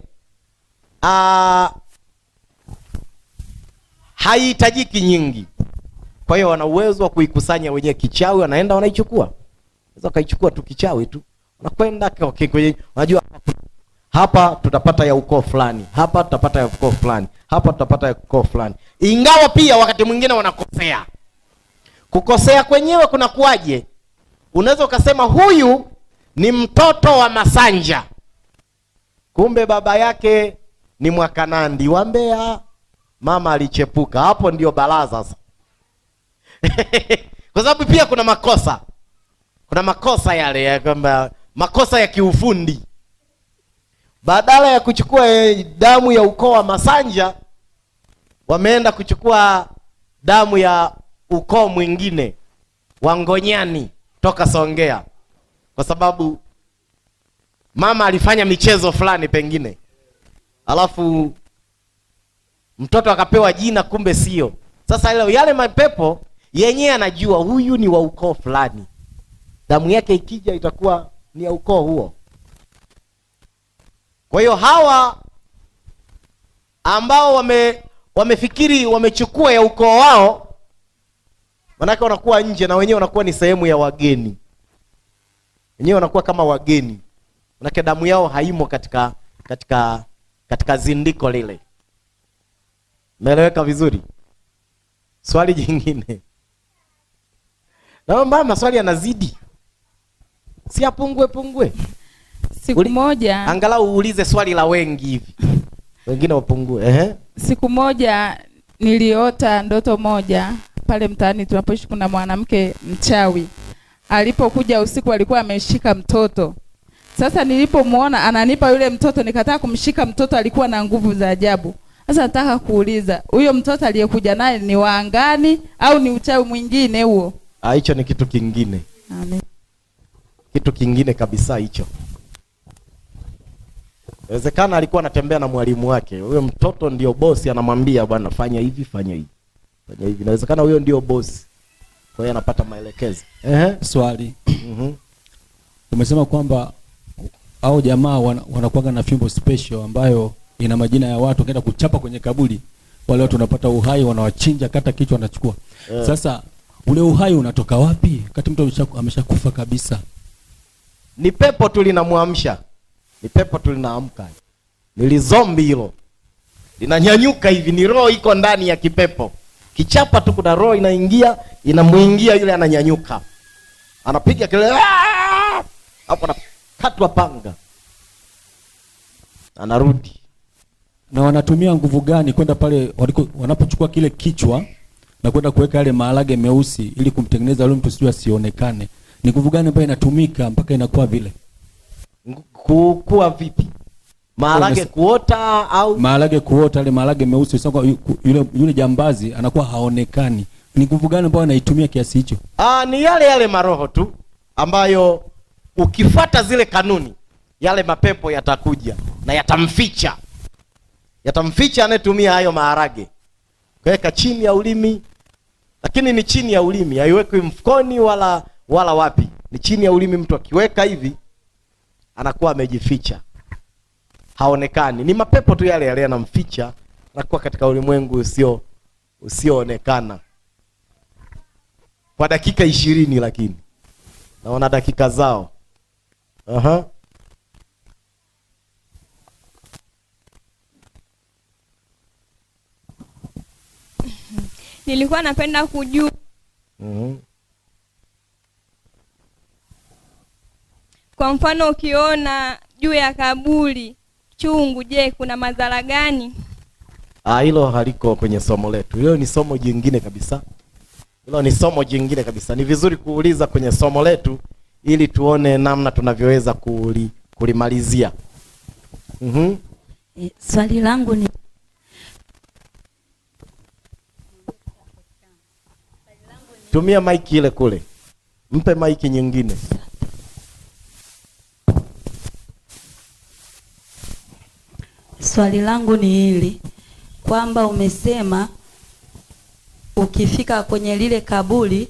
haihitajiki nyingi. Kwa hiyo wana uwezo wa kuikusanya wenyewe. Kichawi wanaenda wanaichukua, unaweza kaichukua tu kichawi tu, wanakwenda kwenye, unajua hapa tutapata ya ukoo fulani, hapa tutapata ya ukoo fulani, hapa tutapata ya ukoo fulani. Ingawa pia wakati mwingine wanakosea. Kukosea kwenyewe kuna kuaje? Unaweza ukasema huyu ni mtoto wa Masanja, kumbe baba yake ni Mwakanandi wa Mbeya, mama alichepuka. Hapo ndio balaa sasa. Kwa sababu pia kuna makosa yale ya kwamba makosa ya kiufundi. Badala ya kuchukua damu ya ukoo wa Masanja, wameenda kuchukua damu ya ukoo mwingine wa Ngonyani toka Songea, kwa sababu mama alifanya michezo fulani pengine, alafu mtoto akapewa jina, kumbe sio. Sasa yale mapepo yenyewe anajua huyu ni wa ukoo fulani, damu yake ikija itakuwa ni ya ukoo huo. Kwa hiyo hawa ambao wamefikiri wamechukua ya ukoo wao, manake wanakuwa nje na wenyewe wanakuwa ni sehemu ya wageni. Wenyewe wanakuwa kama wageni, manake damu yao haimo katika zindiko lile. Umeeleweka vizuri? Swali jingine. Naomba maswali yanazidi, si apungue. Siku moja angalau uulize swali la wengi hivi, wengine wapungue. Siku moja niliota ndoto moja pale mtaani tunapoishi, kuna mwanamke mchawi alipokuja usiku alikuwa ameshika mtoto. Sasa nilipomuona ananipa yule mtoto, nikataka kumshika mtoto, alikuwa na nguvu za ajabu. Sasa nataka kuuliza, huyo mtoto aliyekuja naye ni waangani au ni uchawi mwingine huo? Hicho ni kitu kingine. Amen. Kitu kingine kabisa hicho. Inawezekana alikuwa anatembea na mwalimu wake. Huyo mtoto ndio bosi, anamwambia bwana fanya hivi, fanya hivi. Fanya hivi. Inawezekana huyo ndio bosi. Kwa hiyo anapata maelekezo. Swali. Umesema kwamba au jamaa wanakuwa na fimbo special ambayo ina majina ya watu, kaenda kuchapa kwenye kaburi. Wale watu wanapata uhai, wanawachinja, kata kichwa wanachukua. Sasa ule uhai unatoka wapi? Kati mtu ameshakufa kabisa. Ni pepo tu linamuamsha. Ni pepo tu linaamka. Ni zombi hilo. Linanyanyuka hivi, ni roho iko ndani ya kipepo. Kichapa tu kuna roho inaingia, inamuingia yule ananyanyuka. Anapiga kelele. Hapo anakatwa panga. Anarudi. Na wanatumia nguvu gani kwenda pale wanapochukua kile kichwa na kwenda kuweka yale maharage meusi ili kumtengeneza yule mtu sijui asionekane? Ni nguvu gani ambayo inatumika mpaka inakuwa vile? Kuwa vipi? Maharage kuota au maharage kuota, yale maharage meusi, sasa yule jambazi anakuwa haonekani. Ni nguvu gani ambayo anaitumia kiasi hicho? Ni yale maroho tu ambayo ukifuata zile kanuni, yale mapepo yatakuja na yatamficha. Yatamficha anayetumia hayo maharage. Kuweka chini ya ulimi. Lakini ni chini ya ulimi, haiwekwi mfukoni wala wapi. Ni chini ya ulimi, mtu akiweka hivi anakuwa amejificha. Haonekani. Ni mapepo tu yale yanamficha, anakuwa katika ulimwengu usioonekana. Kwa dakika 20 lakini. Naona dakika zao. Nilikuwa napenda kujua kwa mfano ukiona juu ya kaburi chungu, je, kuna madhara gani? Hilo haliko kwenye somo letu. Hilo ni somo jingine kabisa. Ni vizuri kuuliza kwenye somo letu ili tuone namna tunavyoweza kulimalizia. Swali langu ni tumia maiki ile kule. Mpe maiki nyingine. Swali langu ni hili, kwamba umesema ukifika kwenye lile kaburi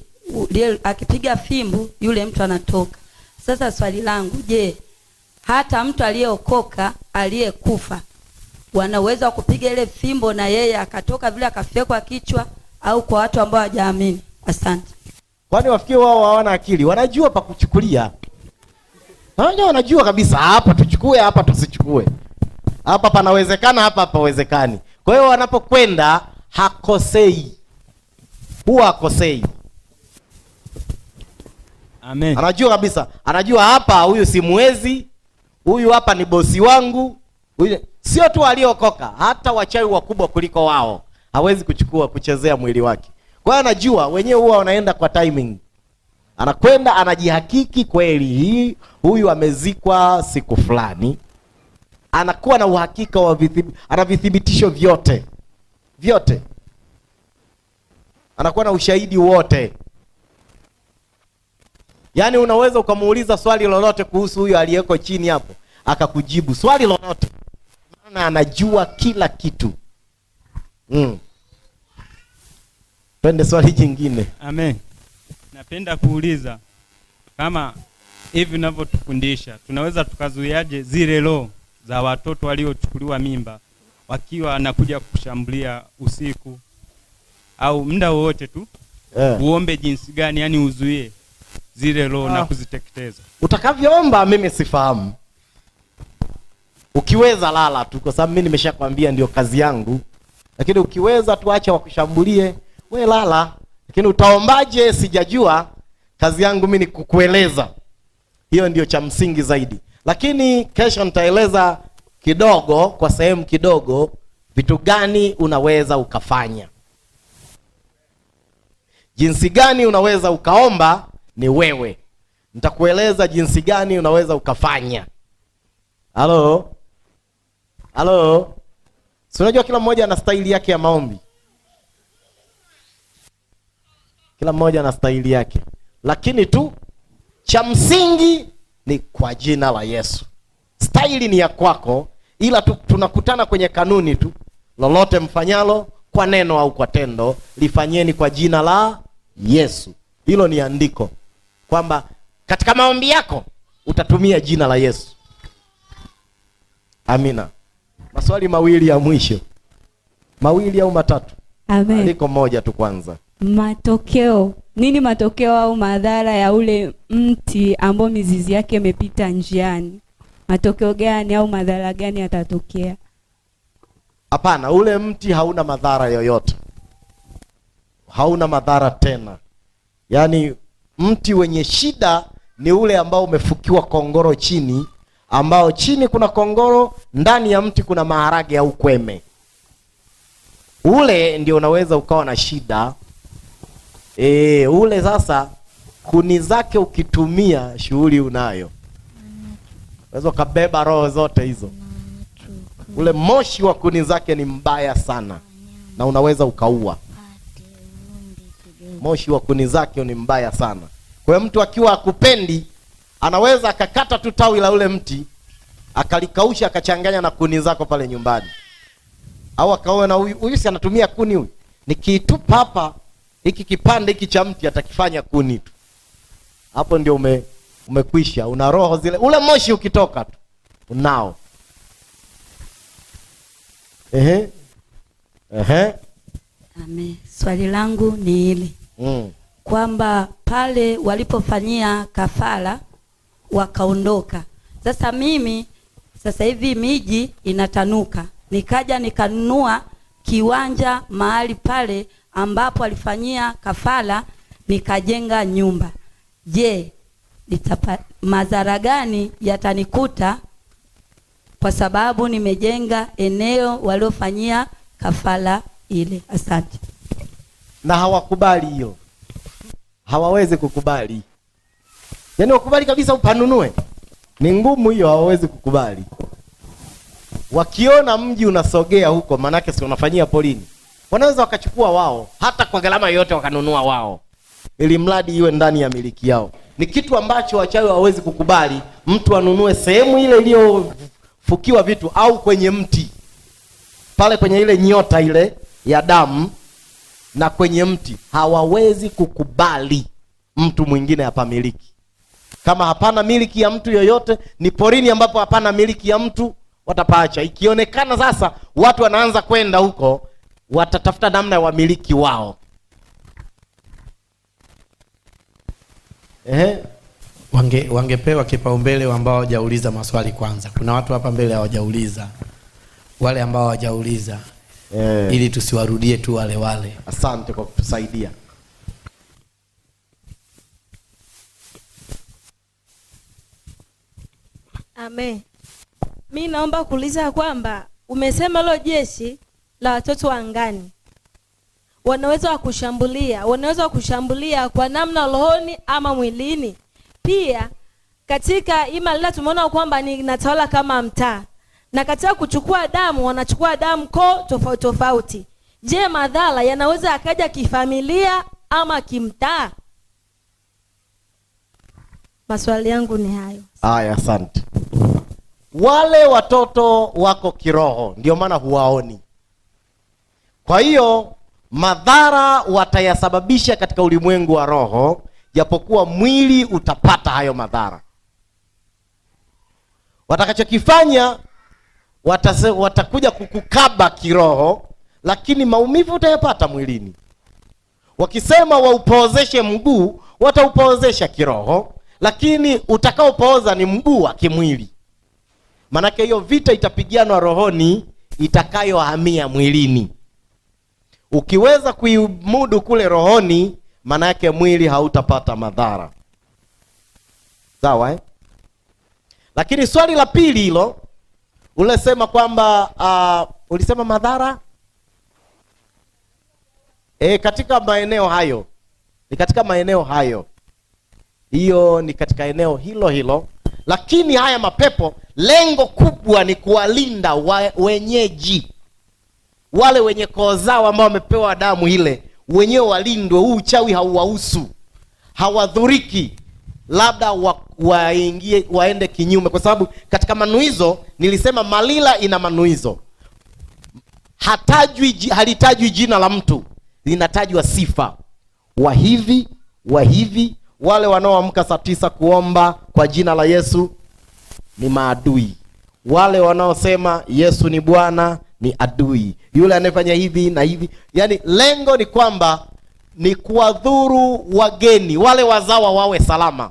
akipiga fimbo yule mtu anatoka. Sasa swali langu, je, hata mtu aliyeokoka aliyekufa wanaweza kupiga ile fimbo na yeye akatoka vile akafekwa kichwa, au kwa watu ambao hawajaamini? Asante. Kwani wafikiri wao hawana akili? Wanajua pa kuchukulia. Wanajua kabisa hapa tuchukue, hapa tusichukue. Hapa panawezekana, hapa hapawezekani. Kwa hiyo wanapokwenda hakosei. Huwa hakosei. Amen. Anajua kabisa. Anajua hapa huyu simwezi. Huyu hapa ni bosi wangu. Huyu sio tu aliokoka, hata wachawi wakubwa kuliko wao hawezi kuchezea mwili wake. Kwa hiyo anajua, wenyewe huwa wanaenda kwa timing. Anakwenda anajihakiki kweli huyu amezikwa siku fulani. Anakuwa na uhakika wa ana vithibitisho vyote. Anakuwa na ushahidi wote. Yaani unaweza ukamuuliza swali lolote kuhusu huyu aliyeko chini hapo, akakujibu swali lolote. Maana anajua kila kitu. Twende swali jingine. Amen. Napenda kuuliza, kama hivi ninavyotufundisha, tunaweza tukazuiaje zile roho za watoto waliochukuliwa mimba wakiwa anakuja kushambulia usiku au muda wote tu? Uombe jinsi gani yani uzuie zile roho na kuziteketeza? Utakavyoomba mimi sifahamu. Ukiweza lala tu, kwa sababu mimi nimeshakwambia ndio kazi yangu. Lakini ukiweza tuache wakushambulie, we lala. Lakini utaombaje sijajua. Kazi yangu mimi ni kukueleza. Hiyo ndio cha msingi zaidi. Lakini kesho nitaeleza kidogo, kwa sehemu kidogo, vitu gani unaweza ukafanya. Jinsi gani unaweza ukaomba ni wewe. Nitakueleza jinsi gani unaweza ukafanya. Halo? Halo? Si unajua kila mmoja ana staili yake ya maombi. Kila mmoja ana staili yake. Lakini tu cha msingi ni kwa jina la Yesu. Staili ni ya kwako, ila tunakutana kwenye kanuni tu. Lolote mfanyalo kwa neno au kwa tendo, lifanyeni kwa jina la Yesu. Hilo ni andiko kwamba katika maombi yako utatumia jina la Yesu. Amina. Maswali mawili ya mwisho. Mawili au matatu? Amen. Andiko moja tu kwanza. Matokeo. Nini matokeo au madhara ya ule mti ambao mizizi yake imepita njiani? Matokeo gani au madhara gani yatatokea? Hapana, ule mti hauna madhara yoyote. Hauna madhara tena. Yaani mti wenye shida ni ule ambao umefukiwa kongoro chini, ambao chini kuna kongoro, ndani ya mti kuna maharage au kweme. Ule ndio unaweza ukawa na shida. Ule sasa kuni zake ukitumia shughuli unayo. Unaweza kabeba roho zote hizo. Ule moshi wa kuni zake ni mbaya sana na unaweza ukaua. Moshi wa kuni zake ni mbaya sana. Kwa hiyo mtu akiwa akupendi, anaweza akakata tu tawi la ule mti, akalikausha akachanganya na kuni zako pale nyumbani. Au akaona huyu si anatumia kuni huyu, nikiitupa hapa hiki kipande hiki cha mti atakifanya kuni tu. Hapo ndio umekwisha. Una roho zile, ule moshi ukitoka tu unao. Amen. Swali langu ni hili. Kwamba pale walipofanyia kafara wakaondoka. Sasa mimi sasa hivi miji inatanuka. Nikaja nikanunua kiwanja mahali pale ambapo alifanyia kafara, nikajenga nyumba. Je, madhara gani yatanikuta kwa sababu nimejenga eneo waliofanyia kafara ile? Asante. Na hawakubali hiyo. Hawawezi kukubali. Yaani wakubali kabisa upanunue. Ni ngumu hiyo, hawawezi kukubali. Wakiona mji unasogea huko, manake si unafanyia polini, wanaweza wakachukua wao, hata kwa gharama yoyote wakanunua wao, ili mradi iwe ndani ya miliki yao. Ni kitu ambacho wachawi hawawezi kukubali, mtu anunue sehemu ile iliyofukiwa vitu au kwenye mti. Pale kwenye ile nyota ile ya damu na kwenye mti, hawawezi kukubali mtu mwingine hapamiliki. Kama hapana miliki ya mtu yoyote, ni porini ambapo hapana miliki ya mtu, watapaacha. Ikionekana sasa watu wanaanza kwenda huko, watatafuta namna ya wamiliki wao. Wangepewa kipaumbele ambao hawajauliza maswali kwanza. Kuna watu hapa mbele hawajauliza. Wale ambao hawajauliza ili tusiwarudie tu wale. Asante kwa kutusaidia. Amen. Mimi naomba kuuliza kwamba umesema lo jeshi la watoto wa angani wanaweza kushambulia kwa namna rohoni ama mwilini. Pia katika imalila tumeona kwamba ni natawala kama mtaa, na katika kuchukua damu wanachukua damu tofauti tofauti. Je, madhara yanaweza akaja kifamilia ama kimtaa? Maswali yangu ni hayo. Haya, asante. Wale watoto wako kiroho, ndio maana huwaoni. Kwa hiyo madhara watayasababisha katika ulimwengu wa roho, japokuwa mwili utapata hayo madhara. Watakachokifanya watakuja kukukaba kiroho, lakini maumivu utayapata mwilini. Wakisema waupozeshe mguu, wataupozesha kiroho, lakini utakaopooza ni mguu wa kimwili. Manake hiyo vita itapiganwa rohoni, itakayohamia mwilini. Ukiweza kuimudu kule rohoni, manake mwili hautapata madhara. Sawa Lakini swali la pili hilo, ulisema kwamba ulisema madhara katika maeneo hayo Ni katika maeneo hayo. Hiyo ni katika eneo hilo hilo. Lakini haya mapepo lengo kubwa ni kuwalinda wenyeji. Wale wenye koo zao ambao wamepewa damu ile, wenyewe walindwe. Huu uchawi hauwahusu. Hawadhuriki. Labda waingie waende kinyume, kwa sababu katika manuizo nilisema malila ina manuizo. Halitajwi jina la mtu, linatajwa sifa. Wahivi wale wanaoamka saa 9 kuomba kwa jina la Yesu ni maadui. Wale wanaosema Yesu ni Bwana ni adui. Yule anayefanya hivi na hivi, yani lengo ni kwamba ni kuwadhuru wageni, wale wazawa wawe salama,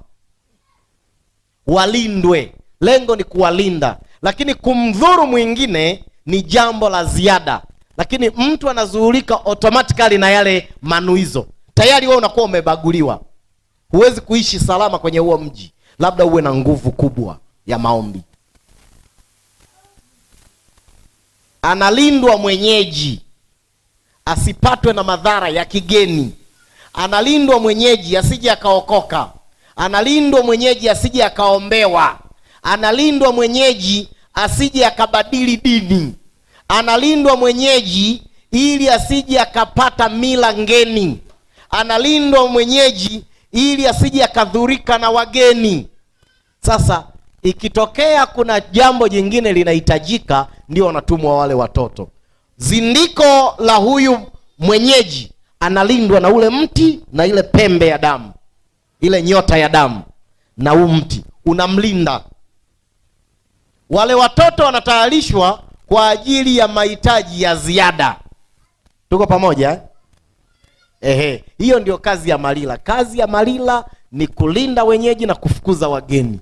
walindwe. Lengo ni kuwalinda, lakini kumdhuru mwingine ni jambo la ziada. Lakini mtu anazuhulika automatically na yale manuizo. Tayari wewe unakuwa umebaguliwa. Huwezi kuishi salama kwenye huo mji. Labda uwe na nguvu kubwa ya maombi. Analindwa mwenyeji asipatwe na madhara ya kigeni. Analindwa mwenyeji asije akaokoka. Analindwa mwenyeji asije akaombewa. Analindwa mwenyeji asije akabadili dini. Analindwa mwenyeji ili asije akapata mila ngeni. Analindwa mwenyeji ili asije akadhurika na wageni. Sasa ikitokea kuna jambo jingine linahitajika, ndio wanatumwa wale watoto. Zindiko la huyu mwenyeji, analindwa na ule mti na ile pembe ya damu, ile nyota ya damu, na huu mti unamlinda. Wale watoto wanatayarishwa kwa ajili ya mahitaji ya ziada. Tuko pamoja eh? Hiyo ndio kazi ya malila. Kazi ya malila ni kulinda wenyeji na kufukuza wageni.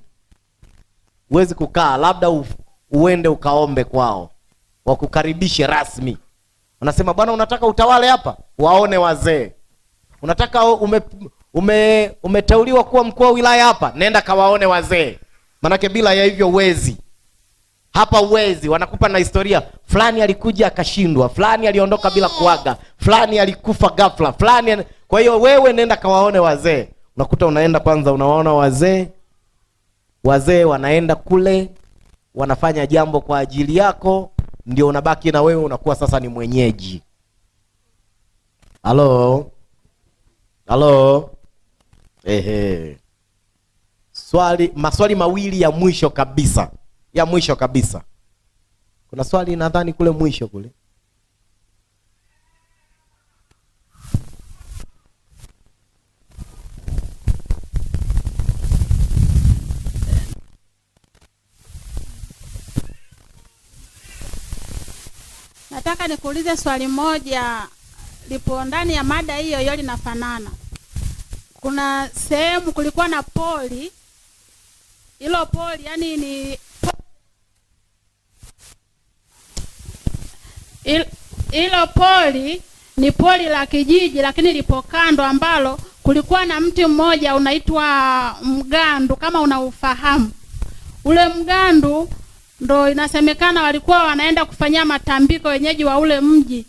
Huwezi kukaa labda uende ukaombe kwao, wakukaribishe rasmi. Wanasema bwana, unataka utawale hapa? Waone wazee. Unataka umeteuliwa kuwa mkuu wa wilaya hapa? Nenda kawaone wazee. Manake bila ya hivyo uwezi. Hapa uwezi. Wanakupa na historia. Fulani alikuja akashindwa, fulani aliondoka bila kuaga, fulani alikufa ghafla, fulani. Kwa hiyo wewe nenda kawaone wazee. Unakuta unaenda kwanza unawaona wazee. Wazee wanaenda kule, wanafanya jambo kwa ajili yako, ndio unabaki na wewe unakuwa sasa ni mwenyeji. Halo? Maswali mawili ya mwisho kabisa. Kuna swali nadhani kule mwisho kule. Nataka nikuulize swali moja, lipo ndani ya mada hiyo hiyo, linafanana. Kuna sehemu kulikuwa na poli. Hilo poli yani ni hilo poli ni poli la kijiji, lakini lipo kando, ambalo kulikuwa na mti mmoja unaitwa mgandu, kama unaufahamu. Ule mgandu ndo inasemekana walikuwa wanaenda kufanyia matambiko wenyeji wa ule mji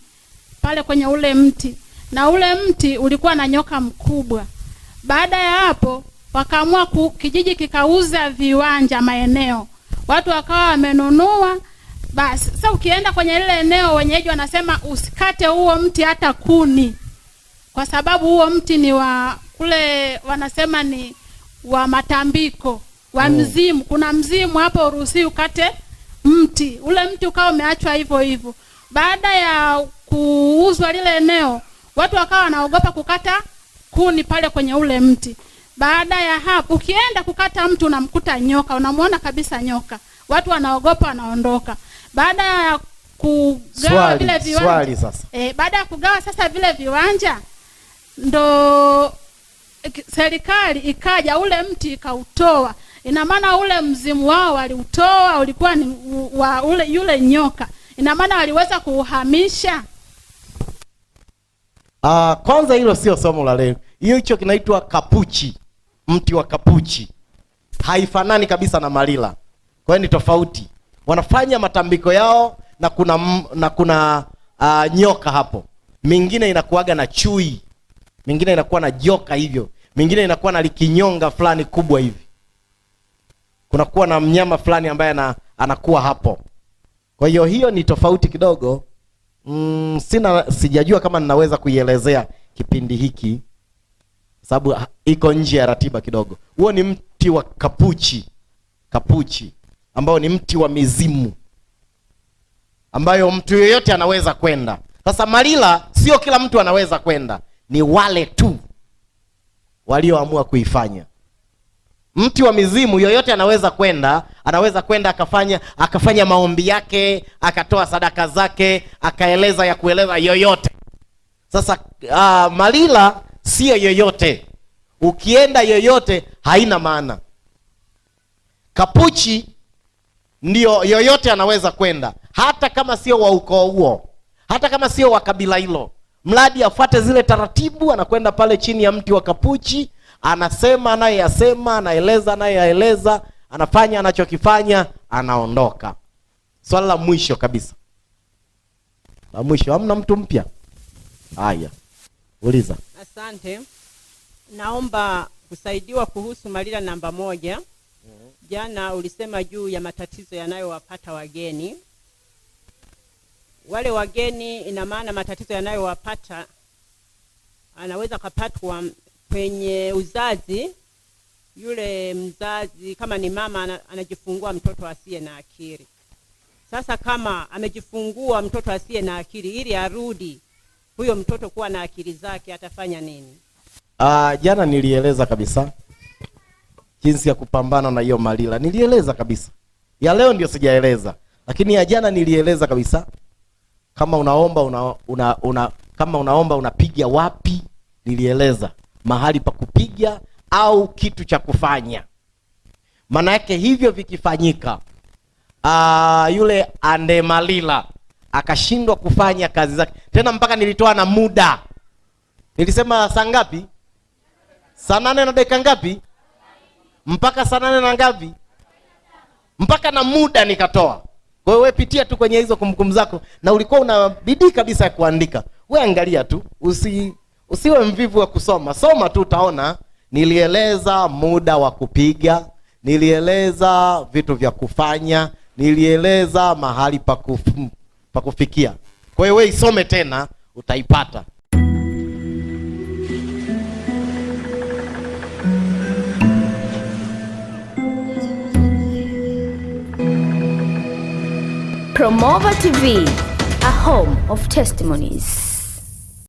pale kwenye ule mti, na ule mti ulikuwa na nyoka mkubwa. Baada ya hapo wakaamua kijiji kikauza viwanja, maeneo, watu wakawa wamenunua. Basi sasa ukienda kwenye ile eneo, wenyeji wanasema usikate huo mti hata kuni, kwa sababu huo mti ni wa kule, wanasema ni wa matambiko wa mzimu. Kuna mzimu hapo, uruhusi ukate mti. Ule mti ukawa umeachwa hivyo hivyo. Baada ya kuuzwa lile eneo, watu wakawa wanaogopa kukata kuni pale kwenye ule mti. Baada ya hapo, ukienda kukata mti unamkuta nyoka, unamuona kabisa nyoka. Watu wanaogopa, wanaondoka. Baada ya kugawa vile viwanja, baada ya kugawa sasa vile viwanja, ndo serikali ikaja ule mti ikautoa. Ina maana ule mzimu wao waliutoa, ulikuwa ni wa yule nyoka. Ina maana waliweza kuuhamisha. Kwanza hilo sio somo la leo. Hicho kinaitwa kapuchi. Mti wa kapuchi haifanani kabisa na malila. Kwa hiyo ni tofauti. Wanafanya matambiko yao na kuna nyoka hapo. Mingine inakuaga na chui. mingine inakuwa na joka hivyo, mingine inakuwa na likinyonga fulani kubwa hivi. Kunakuwa na mnyama fulani ambaye anakuwa hapo. Kwa hiyo ni tofauti kidogo. Sijajua kama ninaweza kuielezea kipindi hiki, sababu iko nje ya ratiba kidogo. Huo ni mti wa kapuchi ambao ni mti wa mizimu, ambayo mtu yeyote anaweza kwenda. Sasa Malila sio kila mtu anaweza kwenda, ni wale tu walioamua kuifanya. Mti wa mizimu yoyote anaweza kwenda, akafanya maombi yake, akatoa sadaka zake, akaeleza ya kueleza yoyote. Sasa Malila sio yoyote. Ukienda yoyote haina maana. Kapuchi ndio yoyote anaweza kwenda, hata kama sio wa ukoo huo, hata kama sio wa kabila hilo, mradi afuate zile taratibu. Anakwenda pale chini ya mti wa kapuchi, anasema anayeyasema, anaeleza anayeyaeleza, anafanya anachokifanya, anaondoka. Swala la mwisho kabisa, la mwisho, hamna mtu mpya? Haya, uliza. Asante. Naomba kusaidiwa kuhusu Malila namba 1. Jana ulisema juu ya matatizo yanayowapata wageni. Wale wageni, ina maana matatizo yanayowapata anaweza kupatwa kwenye uzazi. Yule mzazi kama ni mama anajifungua mtoto asiye na akili. Sasa kama amejifungua mtoto asiye na akili, ili arudi huyo mtoto kuwa na akili zake, atafanya nini? Jana nilieleza kabisa jinsi ya kupambana na hiyo Malila. Nilieleza kabisa. Ya leo ndio sijaeleza, lakini ya jana nilieleza kabisa. Kama unaomba kama unaomba unapiga wapi, nilieleza mahali pa kupiga au kitu cha kufanya. Maana yake hivyo vikifanyika, yule ande Malila akashindwa kufanya kazi zake tena, mpaka nilitoa na muda. Nilisema saa ngapi? Saa 8 na dakika ngapi? Mpaka saa 8 na ngapi? Mpaka na muda nikatoa. Kwa hiyo wewe pitia tu kwenye hizo kumbukumbu zako, na ulikuwa una bidii kabisa ya kuandika. Wewe angalia tu, usiwe mvivu wa kusoma. Soma tu, utaona nilieleza muda wa kupiga, nilieleza vitu vya kufanya, nilieleza mahali pa kufikia. Kwa hiyo wewe isome tena, utaipata. Promova TV, a home of testimonies.